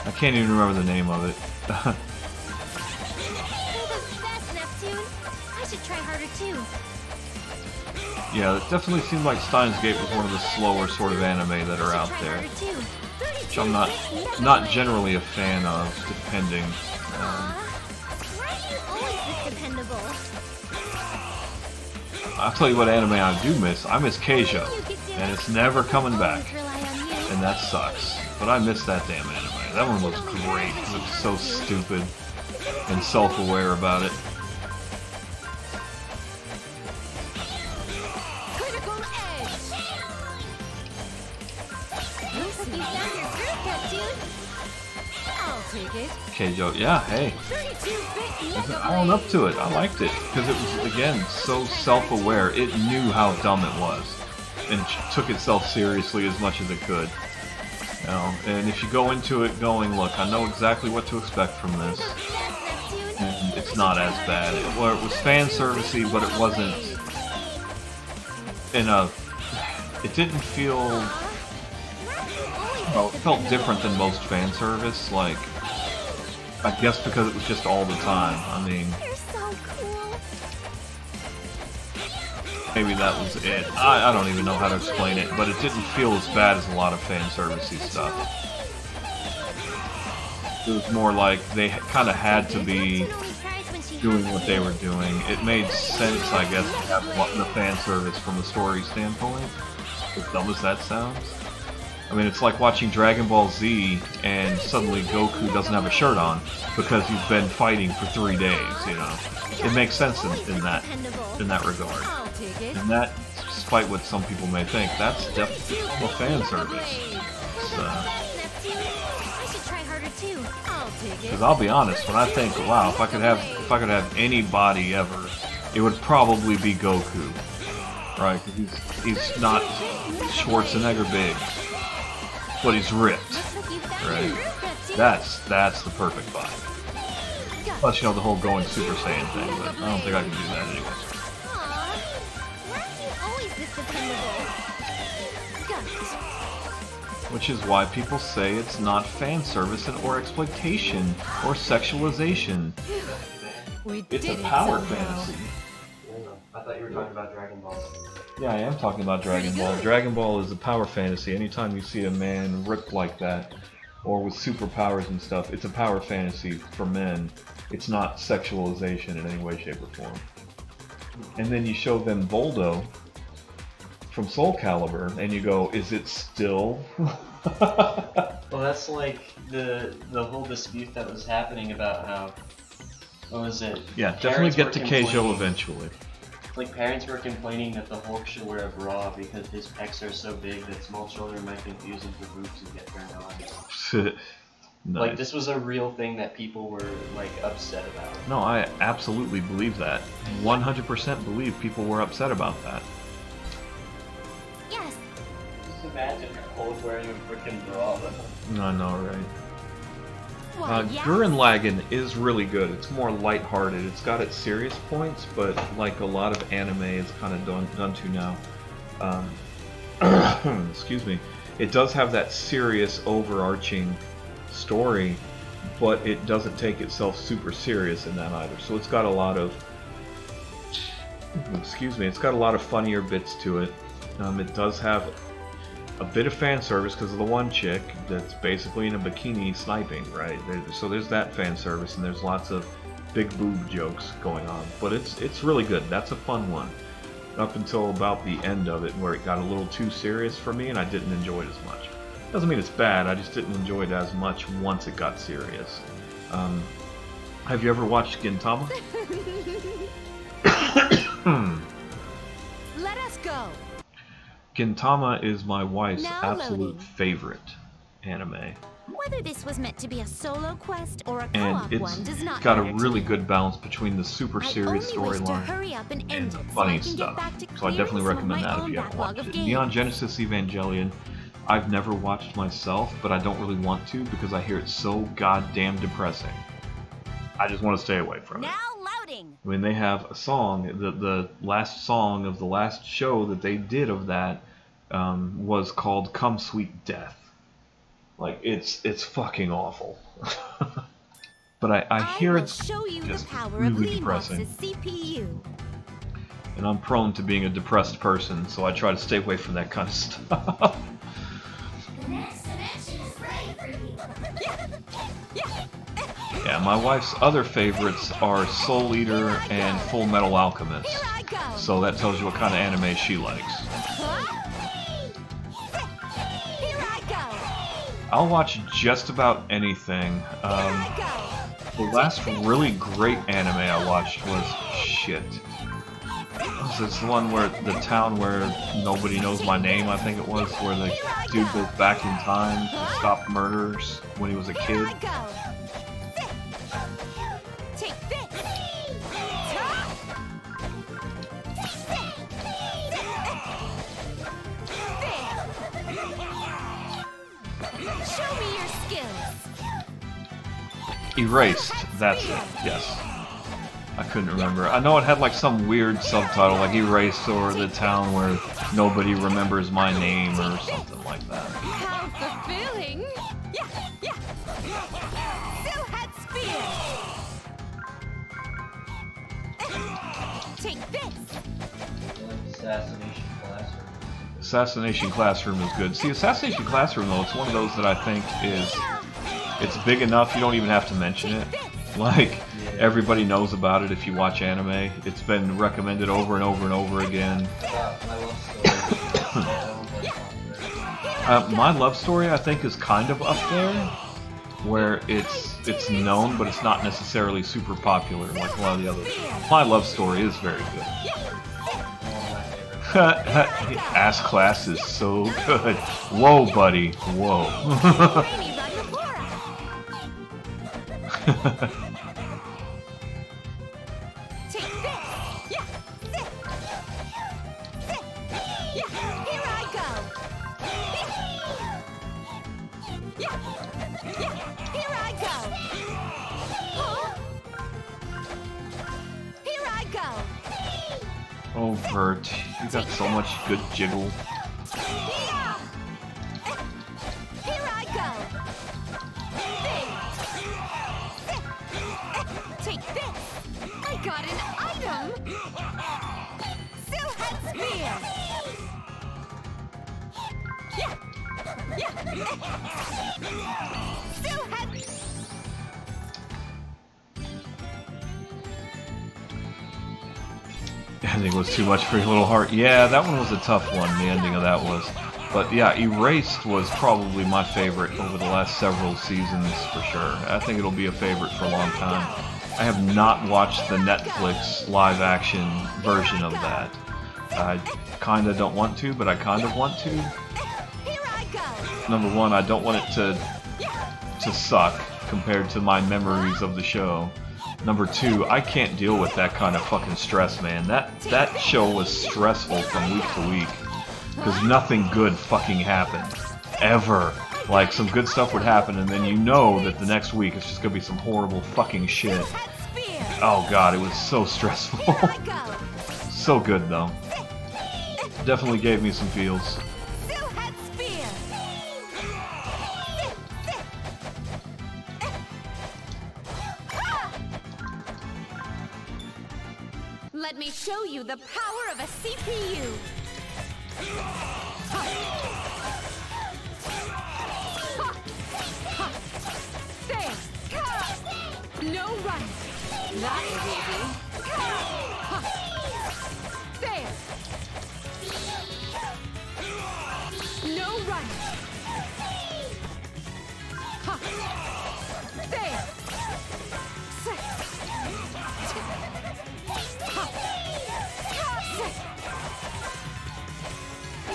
I can't even remember the name of it. You're the best, Neptune. I should try harder too. Yeah, it definitely seemed like Steins Gate was one of the slower sort of anime that are out there, which I'm not generally a fan of, depending. Why are you always this dependable? I'll tell you what anime I do miss. I miss Keija, and it's never coming back, Rely on you. and that sucks. But I miss that damn anime. That one was great because it was so stupid and self-aware about it. Critical Edge. Looks like you found your groove, Neptune. I'll take it. Keija, yeah, hey. 32-bit Mega I own up Blade. to it. I liked it because it was, again, so self-aware. It knew how dumb it was and took itself seriously as much as it could. You know, and if you go into it going, look, I know exactly what to expect from this, and it's not as bad. It was fan servicey, but it wasn't in a. It didn't feel. Well, it felt different than most fan service. Like, I guess because it was just all the time. I mean, You're so cool. maybe that was it. I don't even know how to explain it, but it didn't feel as bad as a lot of fan servicey stuff. It was more like they kind of had to be doing what they were doing. It made sense, I guess, to have the fan service from a story standpoint, as dumb as that sounds. I mean, it's like watching Dragon Ball Z and suddenly Goku doesn't have a shirt on because he's been fighting for 3 days, you know. It makes sense in that regard. I'll take it. And that, despite what some people may think, that's definitely fan service. It's, I should try harder too. I'll take it. Because I'll be honest, when I think, wow, if I could have any body ever, it would probably be Goku, right? 'Cause he's not Schwarzenegger big, but he's ripped, right? That's the perfect body. Plus, you know, the whole going Super Saiyan thing, but I don't think I can do that anyway. Aw, why are you always this dependable? Which is why people say it's not fan service or exploitation or sexualization. It's a power fantasy. I thought you were talking about Dragon Ball. Yeah, I am talking about Dragon Ball. Dragon Ball is a power fantasy. Anytime you see a man ripped like that, or with superpowers and stuff, it's a power fantasy for men. It's not sexualization in any way, shape, or form. And then you show them Voldo from Soul Calibur, and you go, is it still? Well, that's like the whole dispute that was happening about how, what was it? Yeah, definitely get to Keijo eventually. Like, parents were complaining that the Hulk should wear a bra because his pecs are so big that small children might confuse him for boobs and get turned on. Nice. Like, this was a real thing that people were, like, upset about. No, I absolutely believe that. 100% believe people were upset about that. Yes. Just imagine Hulk wearing a freaking bra. I know, right? Yes. Gurren Lagann is really good. It's more lighthearted. It's got its serious points, but like a lot of anime is kind of done to now. Excuse me. It does have that serious, overarching story, but it doesn't take itself super serious in that either. So it's got a lot of, excuse me, it's got a lot of funnier bits to it. It does have a bit of fan service because of the one chick that's basically in a bikini sniping, right? So there's that fan service, and there's lots of big boob jokes going on. But it's really good. That's a fun one. Up until about the end of it, where it got a little too serious for me, and I didn't enjoy it as much. Doesn't mean it's bad. I just didn't enjoy it as much once it got serious. Have you ever watched Gintama? Let us go. Gintama is my wife's Now absolute loading. favorite anime. Whether this was meant to be a solo quest or a And co-op one does it's not got a matter to really me. good balance between the super serious I only wish to storyline hurry up and and end the it so funny I can get stuff. back to So I clearing definitely some of recommend my that if own you haven't backlog watched of it. games. Neon Genesis Evangelion, I've never watched myself, but I don't really want to because I hear it's so goddamn depressing. I just want to stay away from it. Now loading. I mean, they have a song, the last song of the last show that they did of that was called Come Sweet Death. Like, it's fucking awful. But I hear it's show you just the power really of depressing. CPU. And I'm prone to being a depressed person, so I try to stay away from that kind of stuff. The next dimension is ready for you. Yeah, my wife's other favorites are Soul Eater and Full Metal Alchemist. Here I go. So that tells you what kind of anime she likes. Here I go. I'll watch just about anything. Here I The last really great anime I watched was shit. It's the one where the town where nobody knows my name, I think it was, where the dude goes back in time to stop murders when he was a go. Here kid. I go. Take this. Show me your skills. Erased, that's it, yes. I couldn't remember. I know it had like some weird subtitle, like Erased or the town where nobody remembers my name or something like that. How fulfilling. Yeah. Silhouette spear. Take this. Assassination Classroom. Assassination Classroom is good. See, Assassination Classroom, though, it's one of those that I think is... It's big enough you don't even have to mention it. Like, everybody knows about it if you watch anime. It's been recommended over and over and over again. My Love Story, I think, is kind of up there, where it's known, but it's not necessarily super popular like a lot of the others. My Love Story is very good. Ass Class is so good. Whoa, buddy. Whoa. Take this! Yeah! Sit! Sit! Yeah! Here I go! Yeah! Yeah! Here I go! Huh? Here I go! Oh, Vert, you got so much good jiggle. Yeah! Here I go! Take this! I got an item! Silhouette Spear! Yeah! Yeah! Silhouette! The ending was too much for your little heart. Yeah, that one was a tough one, the ending of that was. But yeah, Erased was probably my favorite over the last several seasons for sure. I think it'll be a favorite for a long time. I have not watched the Netflix live action version of that. I kinda don't want to, but I kind of want to. Number one, I don't want it to suck compared to my memories of the show. Number two, I can't deal with that kind of fucking stress, man. That show was stressful from week to week. Because nothing good fucking happened. Ever. Like, some good stuff would happen, and then you know that the next week it's just gonna be some horrible fucking shit. Oh god, it was so stressful. So good, though. Definitely gave me some feels. Let me show you the power of a CPU. There. No run. That is easy. There. No run. There.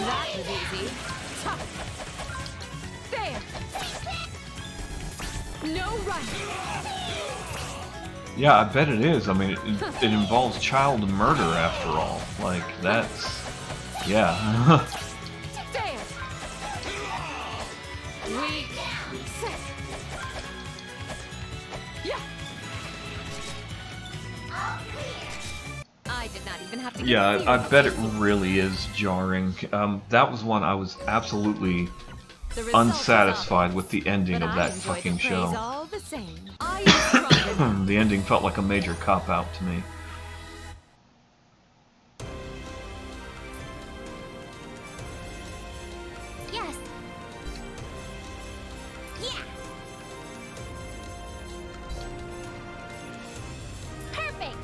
That was easy. There. No run. Yeah, I bet it is. I mean, it involves child murder after all. Like, that's... yeah. There. Weak. Yeah. I did not even have to. Yeah, I bet it really is jarring. That was one I was absolutely unsatisfied with the ending of that fucking show. The ending felt like a major cop-out to me. Yes. Yeah. Perfect.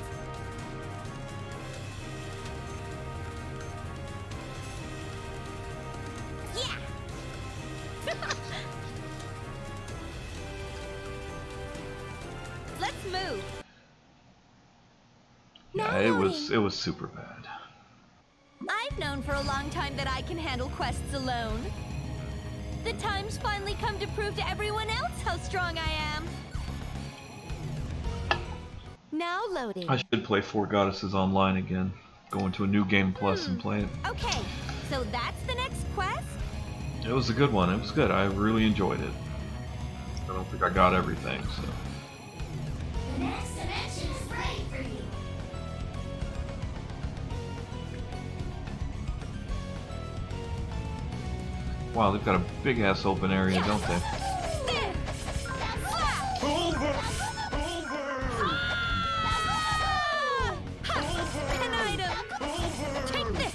Yeah. Let's move. Yeah, it was super bad. I've known for a long time that I can handle quests alone. The time's finally come to prove to everyone else how strong I am. Now loading. I should play Four Goddesses online again. Go into a new game plus and play it. Okay, so that's the next quest? It was a good one. It was good. I really enjoyed it. I don't think I got everything, so... The next dimension is ready for you. Wow, they've got a big-ass open area, don't they? An item! Take this!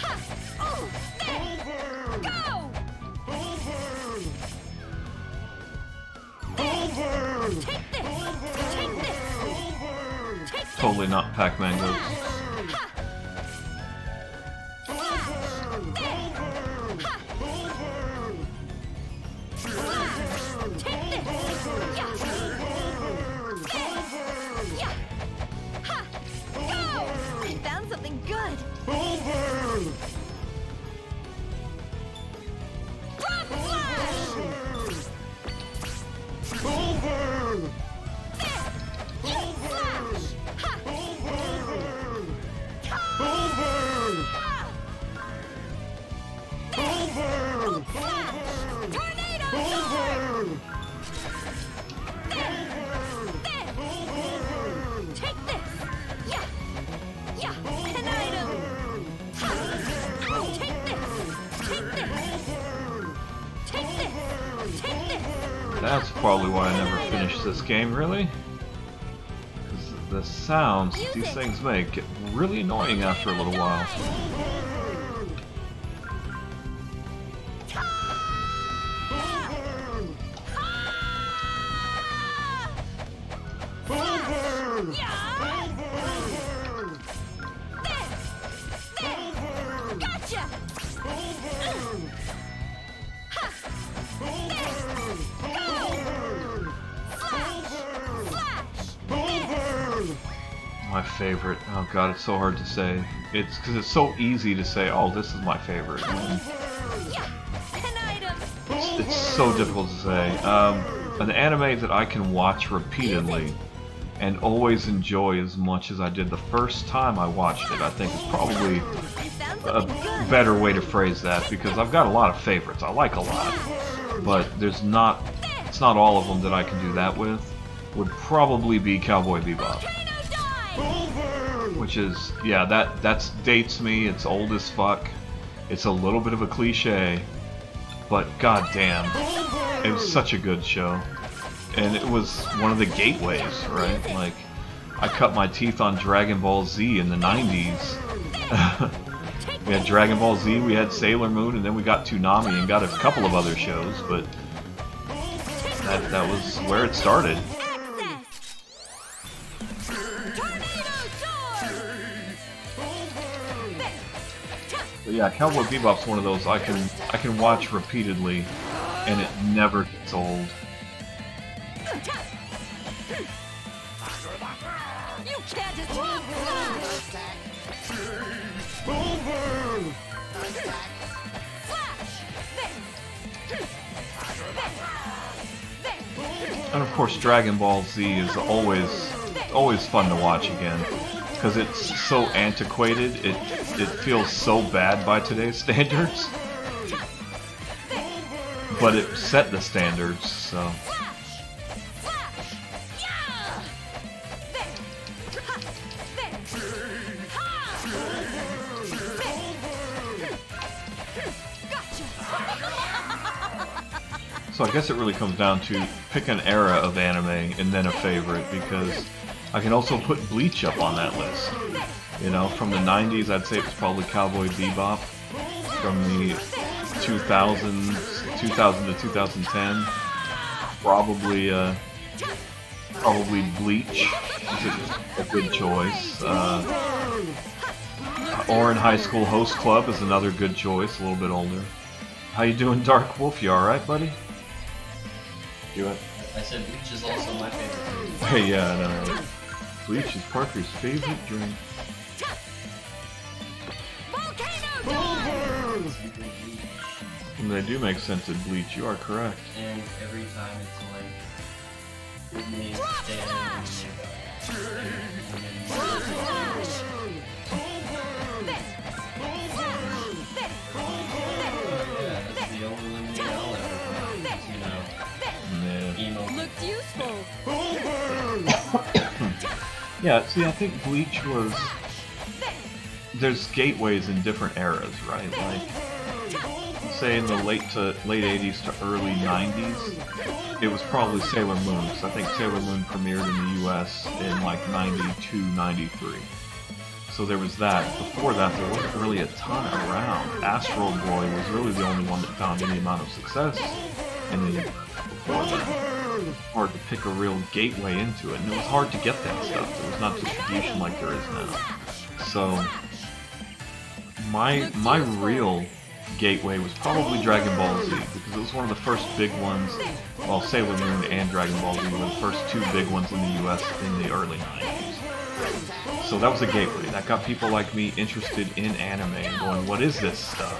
Ha! Oh, there! Go! Take this! Take this! Take this! Totally not Pac-Man goes. Ha! Take this! Yeah! Yeah! Ha! Go! I found something good! Rock Flash! That's probably why I never finished this game, really. Because the sounds that these things make get really annoying after a little while. My favorite. Oh god, it's so hard to say. It's because it's so easy to say, oh, this is my favorite. It's so difficult to say. An anime that I can watch repeatedly and always enjoy as much as I did the first time I watched it, I think is probably a better way to phrase that, because I've got a lot of favorites. I like a lot, but it's not all of them that I can do that with. Would probably be Cowboy Bebop. Which is, yeah, that dates me, it's old as fuck, it's a little bit of a cliche, but goddamn, it was such a good show. And it was one of the gateways, right? Like, I cut my teeth on Dragon Ball Z in the 90s. We had Dragon Ball Z, we had Sailor Moon, and then we got Toonami and got a couple of other shows, but that was where it started. But yeah, Cowboy Bebop's one of those I can watch repeatedly, and it never gets old. You can't escape And of course, Dragon Ball Z is always fun to watch again, because it's so antiquated. It feels so bad by today's standards, but it set the standards. So. So I guess it really comes down to pick an era of anime and then a favorite, because I can also put Bleach up on that list. You know, from the 90s, I'd say it was probably Cowboy Bebop. From the 2000s, 2000 to 2010, probably Bleach is a good choice. Or in High School Host Club is another good choice, a little bit older. How you doing, Dark Wolf? You alright, buddy? I said Bleach is also my favorite. Hey, yeah, no. Bleach is Parker's favorite drink. And they do make sense in Bleach, you are correct. And every time it's like me standing that's the only limiting I'll ever find, you know. Emo. Looked useful. Yeah, see, I think Bleach was... There's gateways in different eras, right? Like, say in the late 80s to early 90s, it was probably Sailor Moon. So I think Sailor Moon premiered in the US in like 92, 93. So there was that. Before that, there wasn't really a ton around. Astro Boy was really the only one that found any amount of success in the before that. Hard to pick a real gateway into it, and it was hard to get that stuff. There was not distribution like there is now. So my real gateway was probably Dragon Ball Z, because it was one of the first big ones. Well, Sailor Moon and Dragon Ball Z were the first two big ones in the US in the early 90s. So that was a gateway. That got people like me interested in anime and going, what is this stuff?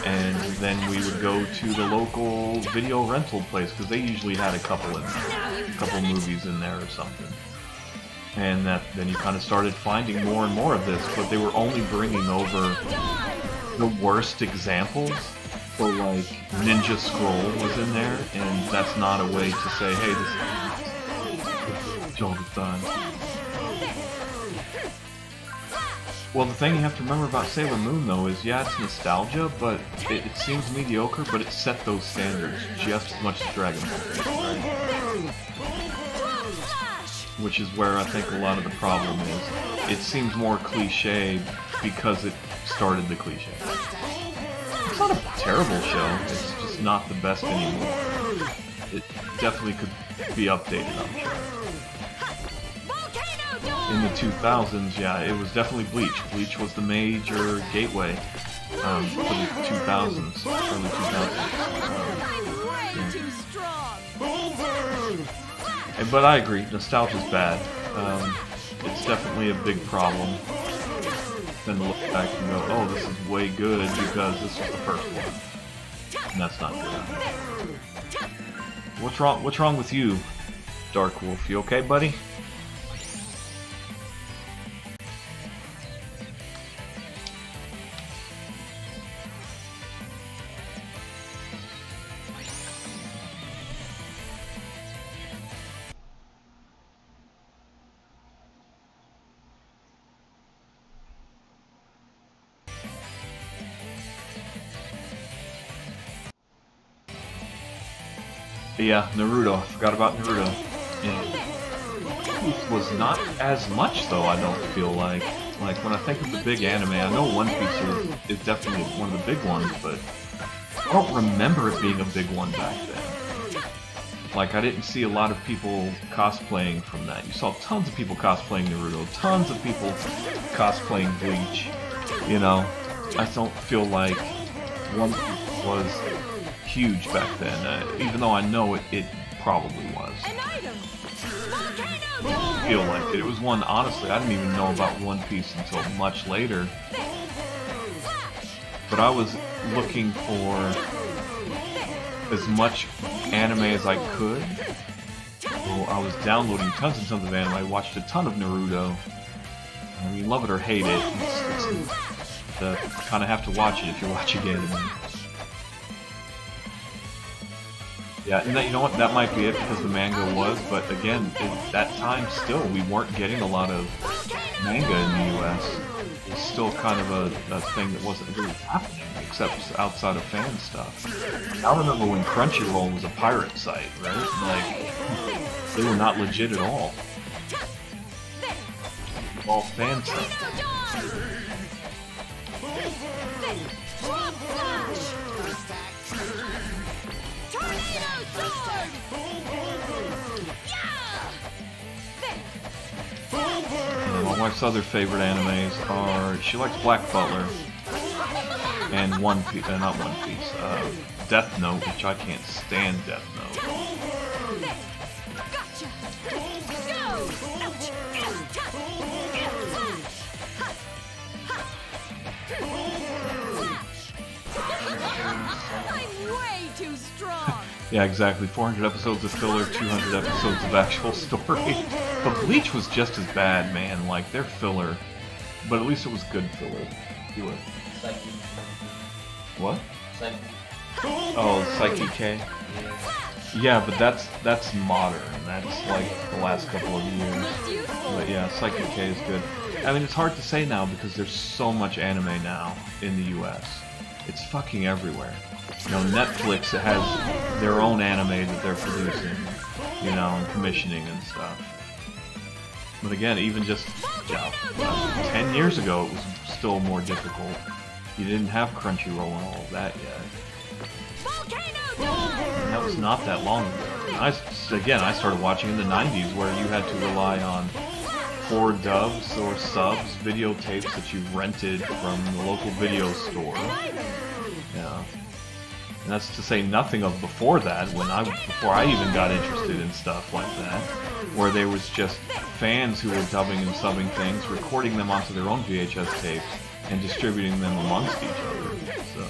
And then we would go to the local video rental place, because they usually had a couple movies in there or something. And then you kind of started finding more and more of this, but they were only bringing over the worst examples. So like Ninja Scroll was in there, and that's not a way to say, hey, this is all the time. Well, the thing you have to remember about Sailor Moon, though, is yeah, it's nostalgia, but it seems mediocre, but it set those standards just as much as Dragon Ball did, right? Which is where I think a lot of the problem is. It seems more cliche because it started the cliche. It's not a terrible show, it's just not the best anymore. It definitely could be updated, I'm sure. In the 2000s, yeah, it was definitely Bleach. Bleach was the major gateway for the 2000s, early 2000s. But I agree, nostalgia's bad. It's definitely a big problem. Then to look back and go, oh, this is way good because this was the first one. And that's not good. What's wrong with you, Dark Wolf? You okay, buddy? Yeah, Naruto. I forgot about Naruto. Yeah. It was not as much, though, I don't feel like. Like, when I think of the big anime, I know One Piece is definitely one of the big ones, but I don't remember it being a big one back then. Like, I didn't see a lot of people cosplaying from that. You saw tons of people cosplaying Naruto, tons of people cosplaying Bleach. You know, I don't feel like One Piece was huge back then, even though I know it probably was. I feel like it. It was one, honestly, I didn't even know about One Piece until much later. But I was looking for as much anime as I could. Well, I was downloading tons and tons of anime. I watched a ton of Naruto. I mean, love it or hate it, it's kind of have to watch it if you're watching anime. Yeah, and that, you know what, that might be it because the manga was, but again, at that time still, we weren't getting a lot of manga in the US. It was still kind of a thing that wasn't really happening, except outside of fan stuff. I remember when Crunchyroll was a pirate site, right? Like, they were not legit at all. All fan stuff. My wife's other favorite animes are, she likes Black Butler and One Piece, not One Piece, Death Note, which I can't stand Death Note. I'm way too strong. Yeah, exactly. 400 episodes of filler, 200 episodes of actual story. But Bleach was just as bad, man. Like, their filler. But at least it was good filler. Do it. Psyche. What? Psyche. Oh, Psyche K? Yeah, but that's modern. That's like the last couple of years. But yeah, Psyche K is good. I mean, it's hard to say now because there's so much anime now in the US. It's fucking everywhere. You know, Netflix has their own anime that they're producing, you know, and commissioning and stuff. But again, even just 10 years ago, it was still more difficult. You didn't have Crunchyroll and all of that yet. And that was not that long ago. I started watching in the 90s where you had to rely on 4 dubs or subs, videotapes that you rented from the local video store. Yeah. And that's to say nothing of before that, before I even got interested in stuff like that, where there was just fans who were dubbing and subbing things, recording them onto their own VHS tapes, and distributing them amongst each other. So.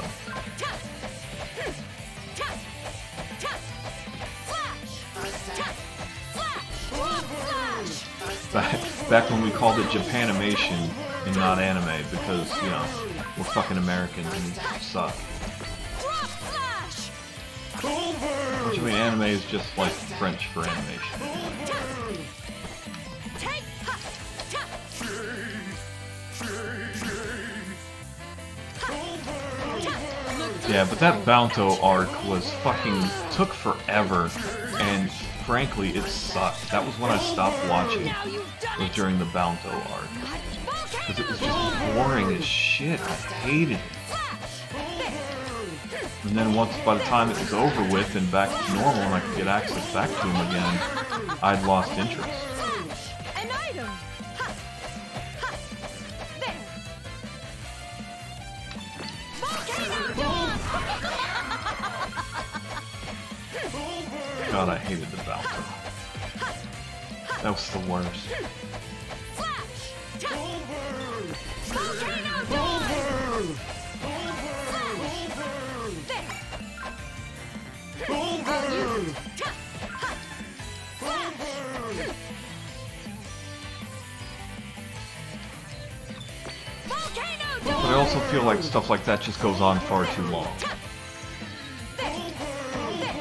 Back when we called it Japanimation and not anime, because, you know, we're fucking Americans and we suck. Which, I mean, anime is just like French for animation. Yeah, but that Bounto arc was fucking took forever, and frankly, it sucked. That was when I stopped watching. Was during the Bounto arc, because it was just boring as shit. I hated it. And then once, by the time it was over with and back to normal, and I could get access back to him again, I'd lost interest. An item. Ha. Ha. There. God, I hated the Bounto. That was the worst. Flash. Volcano dawn. But I also feel like stuff like that just goes on far too long.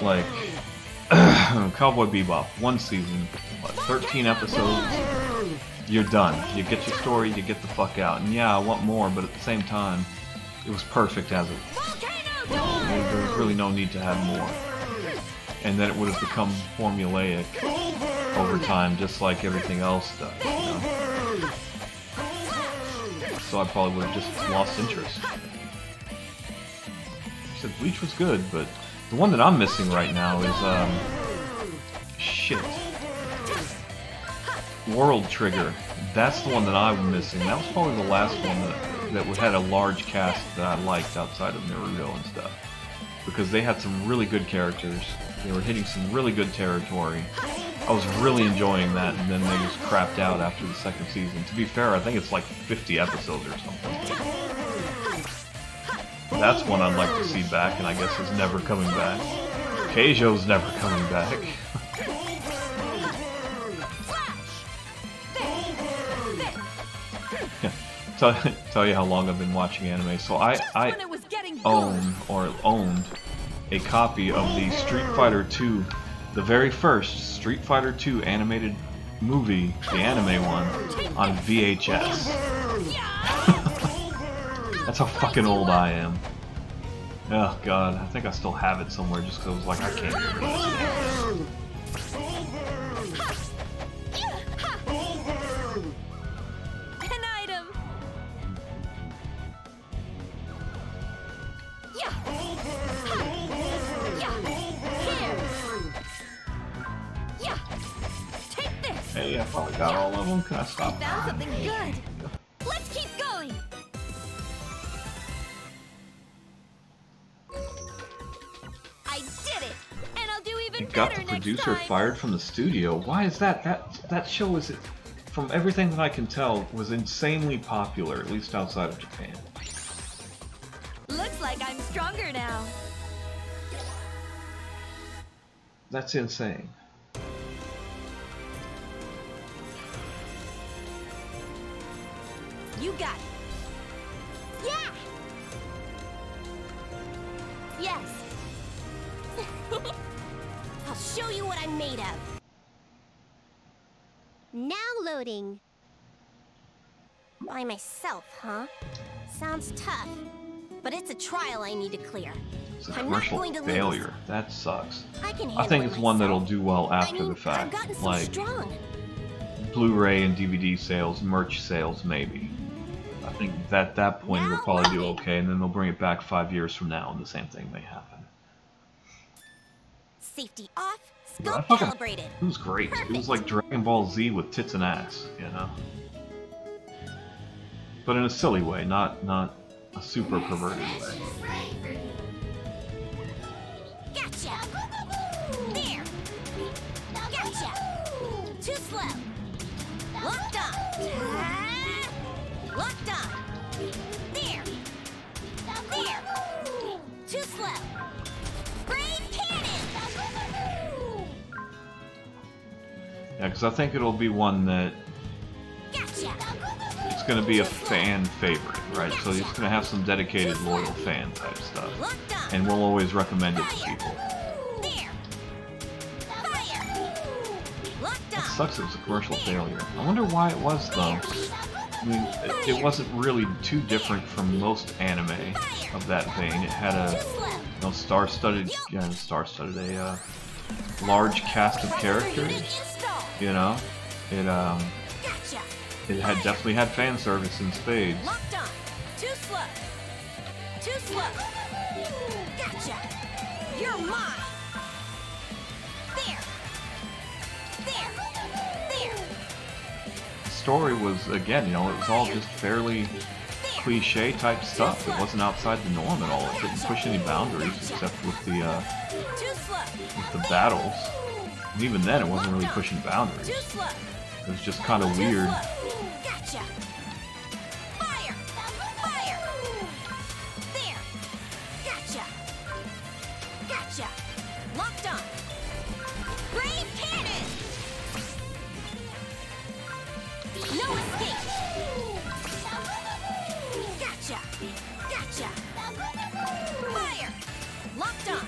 Like, Cowboy Bebop, one season, what, 13 episodes, you're done. You get your story, you get the fuck out. And yeah, I want more, but at the same time, it was perfect as it was. There was really no need to have more. And then it would have become formulaic over time, just like everything else does, you know? So I probably would have just lost interest. I said Bleach was good, but the one that I'm missing right now is, shit. World Trigger. That's the one that I'm missing. That was probably the last one that had a large cast that I liked outside of Naruto and stuff. Because they had some really good characters. They were hitting some really good territory. I was really enjoying that, and then they just crapped out after the second season. To be fair, I think it's like 50 episodes or something. That's one I'd like to see back, and I guess is never coming back. Keijo's never coming back. Tell you how long I've been watching anime. So I owned a copy of the Street Fighter 2, the very first Street Fighter 2 animated movie, the anime one, on VHS. That's how fucking old I am. Oh god, I think I still have it somewhere just because I was like, I can't do this. An item. Yeah. Yeah. Take this. Hey, I probably got all of them. Can I stop? Found something good. Let's keep going. I did it, and I'll do even It got better the next producer time. fired from the studio. Why is that? That show is, from everything that I can tell, was insanely popular, at least outside of Japan. Looks like I'm stronger now. That's insane. You got it. Yeah. Yes. I'll show you what I'm made of. Now loading. By myself, huh? Sounds tough. But it's a trial I need to clear. It's a I'm not commercial going to failure. lose. That sucks. I can I handle think it it's one that'll myself. do well after I mean, the fact. I've gotten so Like strong. Blu-ray and DVD sales, merch sales, maybe. I think that at that point it'll probably do okay, and then they'll bring it back 5 years from now, and the same thing may happen. Safety off, But I scope fucking, calibrated. it was great. It was like Dragon Ball Z with tits and ass, you know? But in a silly way, not a super perverted way. Gotcha! There! Gotcha! Too slow! Locked on! Locked on! There! There! Too slow! Brain cannon! Yeah, because I think it'll be one that Gotcha! it's going to be a fan favorite, right? So it's going to have some dedicated, loyal fan type stuff. Locked on! And we'll always recommend it to people. There! Fire! Locked It on! sucks it was a commercial failure. I wonder why it was, though. I mean, it wasn't really too different from most anime of that vein. It had a star-studded, a large cast of characters. You know, it had definitely had fan service in spades. Locked on. Too slow. Too slow. Gotcha. You're mine. There. The story was, again, you know, it was all just fairly cliche type stuff. It wasn't outside the norm at all. It didn't push any boundaries except with the battles. And even then, it wasn't really pushing boundaries. It was just kind of weird. Gotcha. Fire. Fire. There. Gotcha. Gotcha. Locked on. Brave cannon. No escape. Gotcha. Gotcha. Fire. Locked on.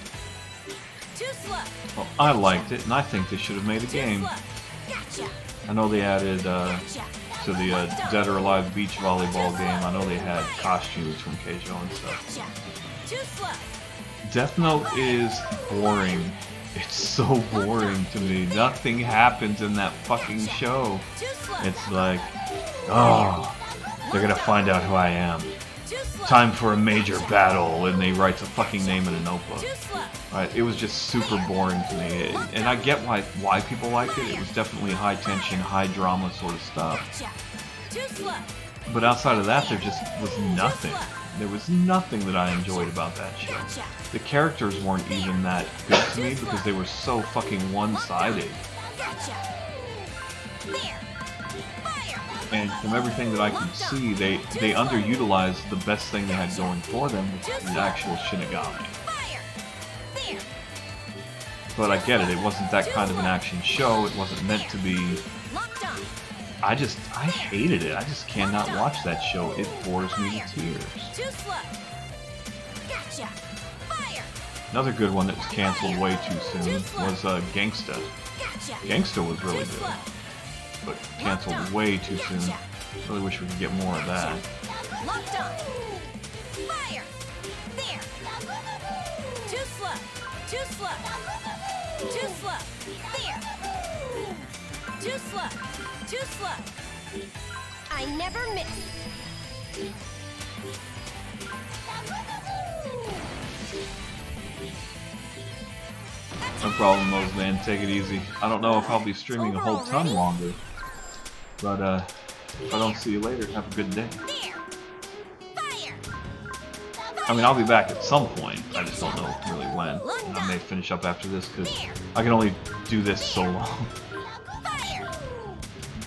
Too slow. Well, I liked it, and I think they should have made a game. Gotcha. I know they added to the Dead or Alive beach volleyball game. I know they had costumes from Keijo and stuff. Gotcha. Too slow. Death Note is boring. It's so boring to me. Nothing happens in that fucking show. Too slow. It's like, oh, they're gonna find out who I am. Too slow. Time for a major battle, and they write the fucking name in a notebook. Too slow. Right? It was just super boring to me, and I get why people like it. It was definitely high tension, high drama sort of stuff. Gotcha. Too slow. But outside of that, there just was nothing. There was nothing that I enjoyed about that show. Gotcha. The characters weren't even that good to me because they were so fucking one-sided. Gotcha. There. Fire. And from everything that I could see, they underutilized the best thing they had going for them, which is the actual Shinigami. Fire. There. But I get it, it wasn't that kind of an action show, it wasn't meant to be. Locked on. I hated it. I just cannot watch that show. It bores me to tears. Too slow. Gotcha. Fire. Another good one that was canceled way too soon was Gangsta. Gotcha. Gangsta was really good, but canceled way too soon. Really wish we could get more of that. Locked on. Fire. There. Too slow. Too slow. Too slow. There. Too slow. Too slow. I never miss. No problem, Mose man. Take it easy. I don't know if I'll be streaming a whole ton longer, but if I don't see you later, have a good day. There. Fire. I mean, I'll be back at some point. I just don't know really when. And I may finish up after this because I can only do this so long. Fire.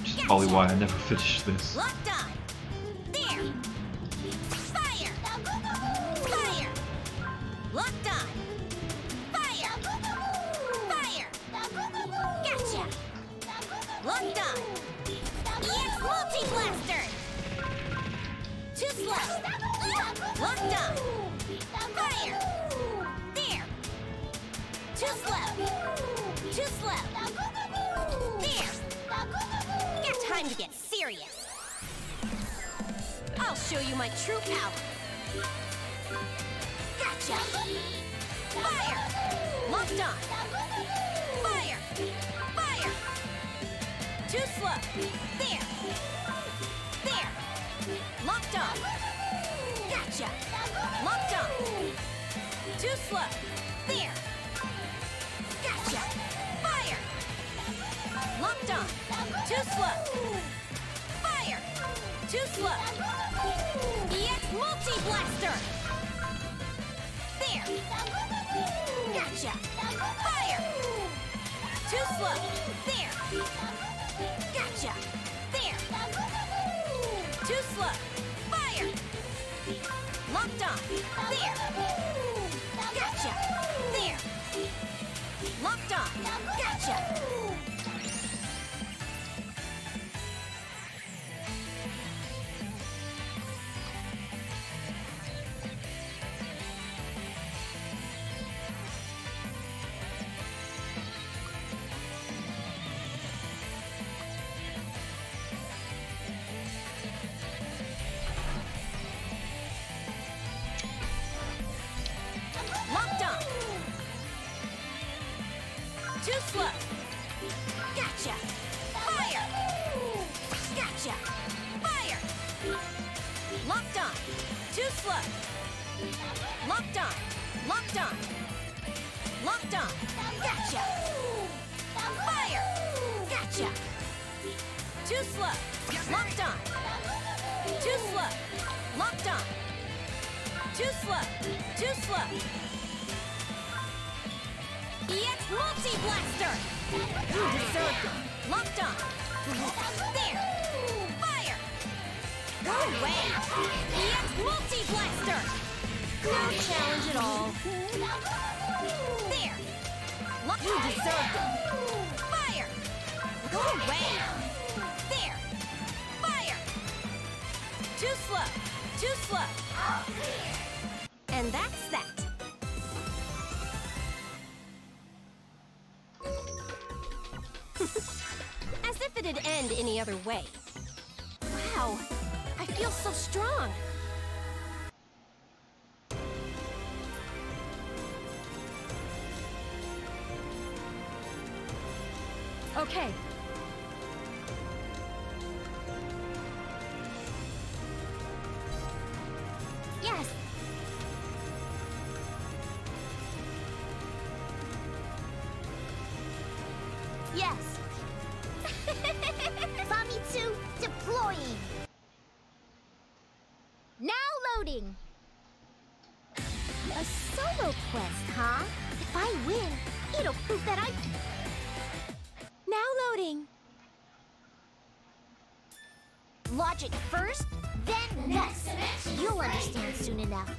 Which is probably why I never finished this. Locked on. There. Fire. Fire. Locked on. Fire. Fire. Gotcha. Locked on. EX Multi-Blaster. Too slow. Locked on. Fire. There. Too slow. Too slow. There. Got time to get serious. I'll show you my true power. Gotcha. Fire. Locked on. Fire. Fire. Too slow. There. There. Locked on. Gotcha. Locked on. Too slow. There. Gotcha. Fire. Locked on. Too slow. Fire. Too slow. EX Multi-Blaster. There. Gotcha. Fire. Too slow. There. Gotcha. There. Too slow. Fire. Locked on. There. Gotcha. There. Locked on. Gotcha. Too slow. Gotcha. Fire. Gotcha. Fire. Locked on. Too slow. Locked on. Locked on. Locked on. Gotcha. Fire. Gotcha. Too slow. Locked on. Too slow. Locked on. Too slow. Too slow. EX Multi-Blaster! You deserved it. Locked on. There. Fire. Go away. EX Multi-Blaster! No challenge at all. There. You deserved it. Fire. Go away. There. Fire. Too slow. Too slow. And that's that. As if it'd end any other way. Wow, I feel so strong. Okay. Yes. Yes. Famitsu deploying. Now loading. A solo quest, huh? If I win, it'll prove that I'm... Now loading. Logic first, then next. You'll understand soon enough.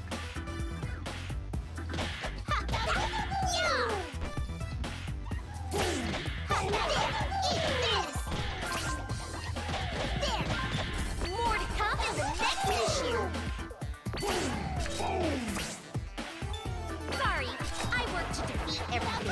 Yeah! Eat this! There! More to come in the next issue! Sorry, I work to defeat everything.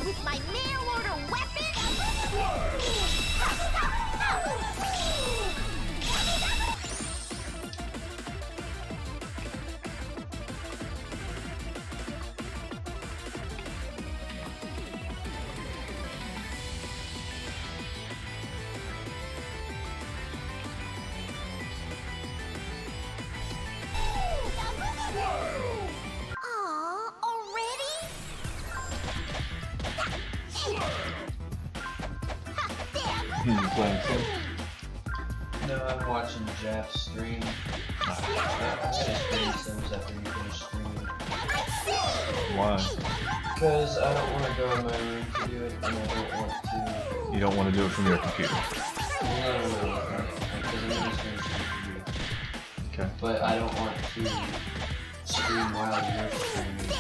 With my mail order weapon, Playing too? No, I'm watching Jeff stream. It's just getting Sims after you finish streaming. Why? Because I don't want to go in my room to do it, and I don't want to... You don't want to do it from your computer. No. Because I'm going to stream from you. Okay. But I don't want to stream while you're streaming. If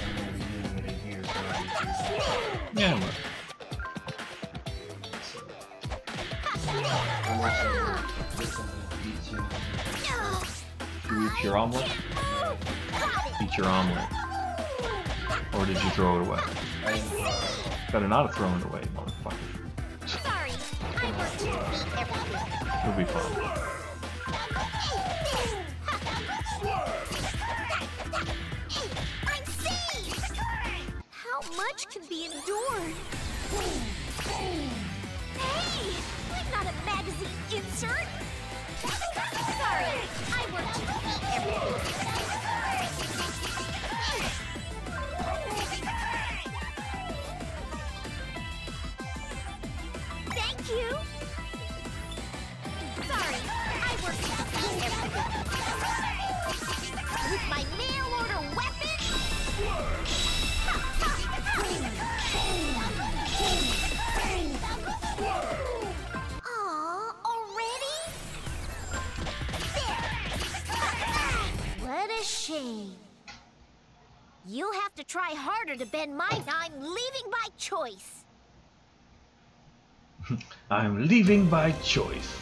I'm going to be doing it in here, so Yeah, but I'm also going to get something to eat soon. you eat your omelet? Eat your omelet. Or did you throw it away? I didn't Better not have thrown it away, motherfucker. Sorry, I worked everything. It'll be fun. I'm safe! How much can be endured? Hey! I'm not a magazine insert! Sorry, I worked everything. Thank you! Sorry, I worked everything. With my mail order weapon? Aw, already? There! What a shame. You'll have to try harder to bend my... I'm leaving by choice. I'm leaving by choice.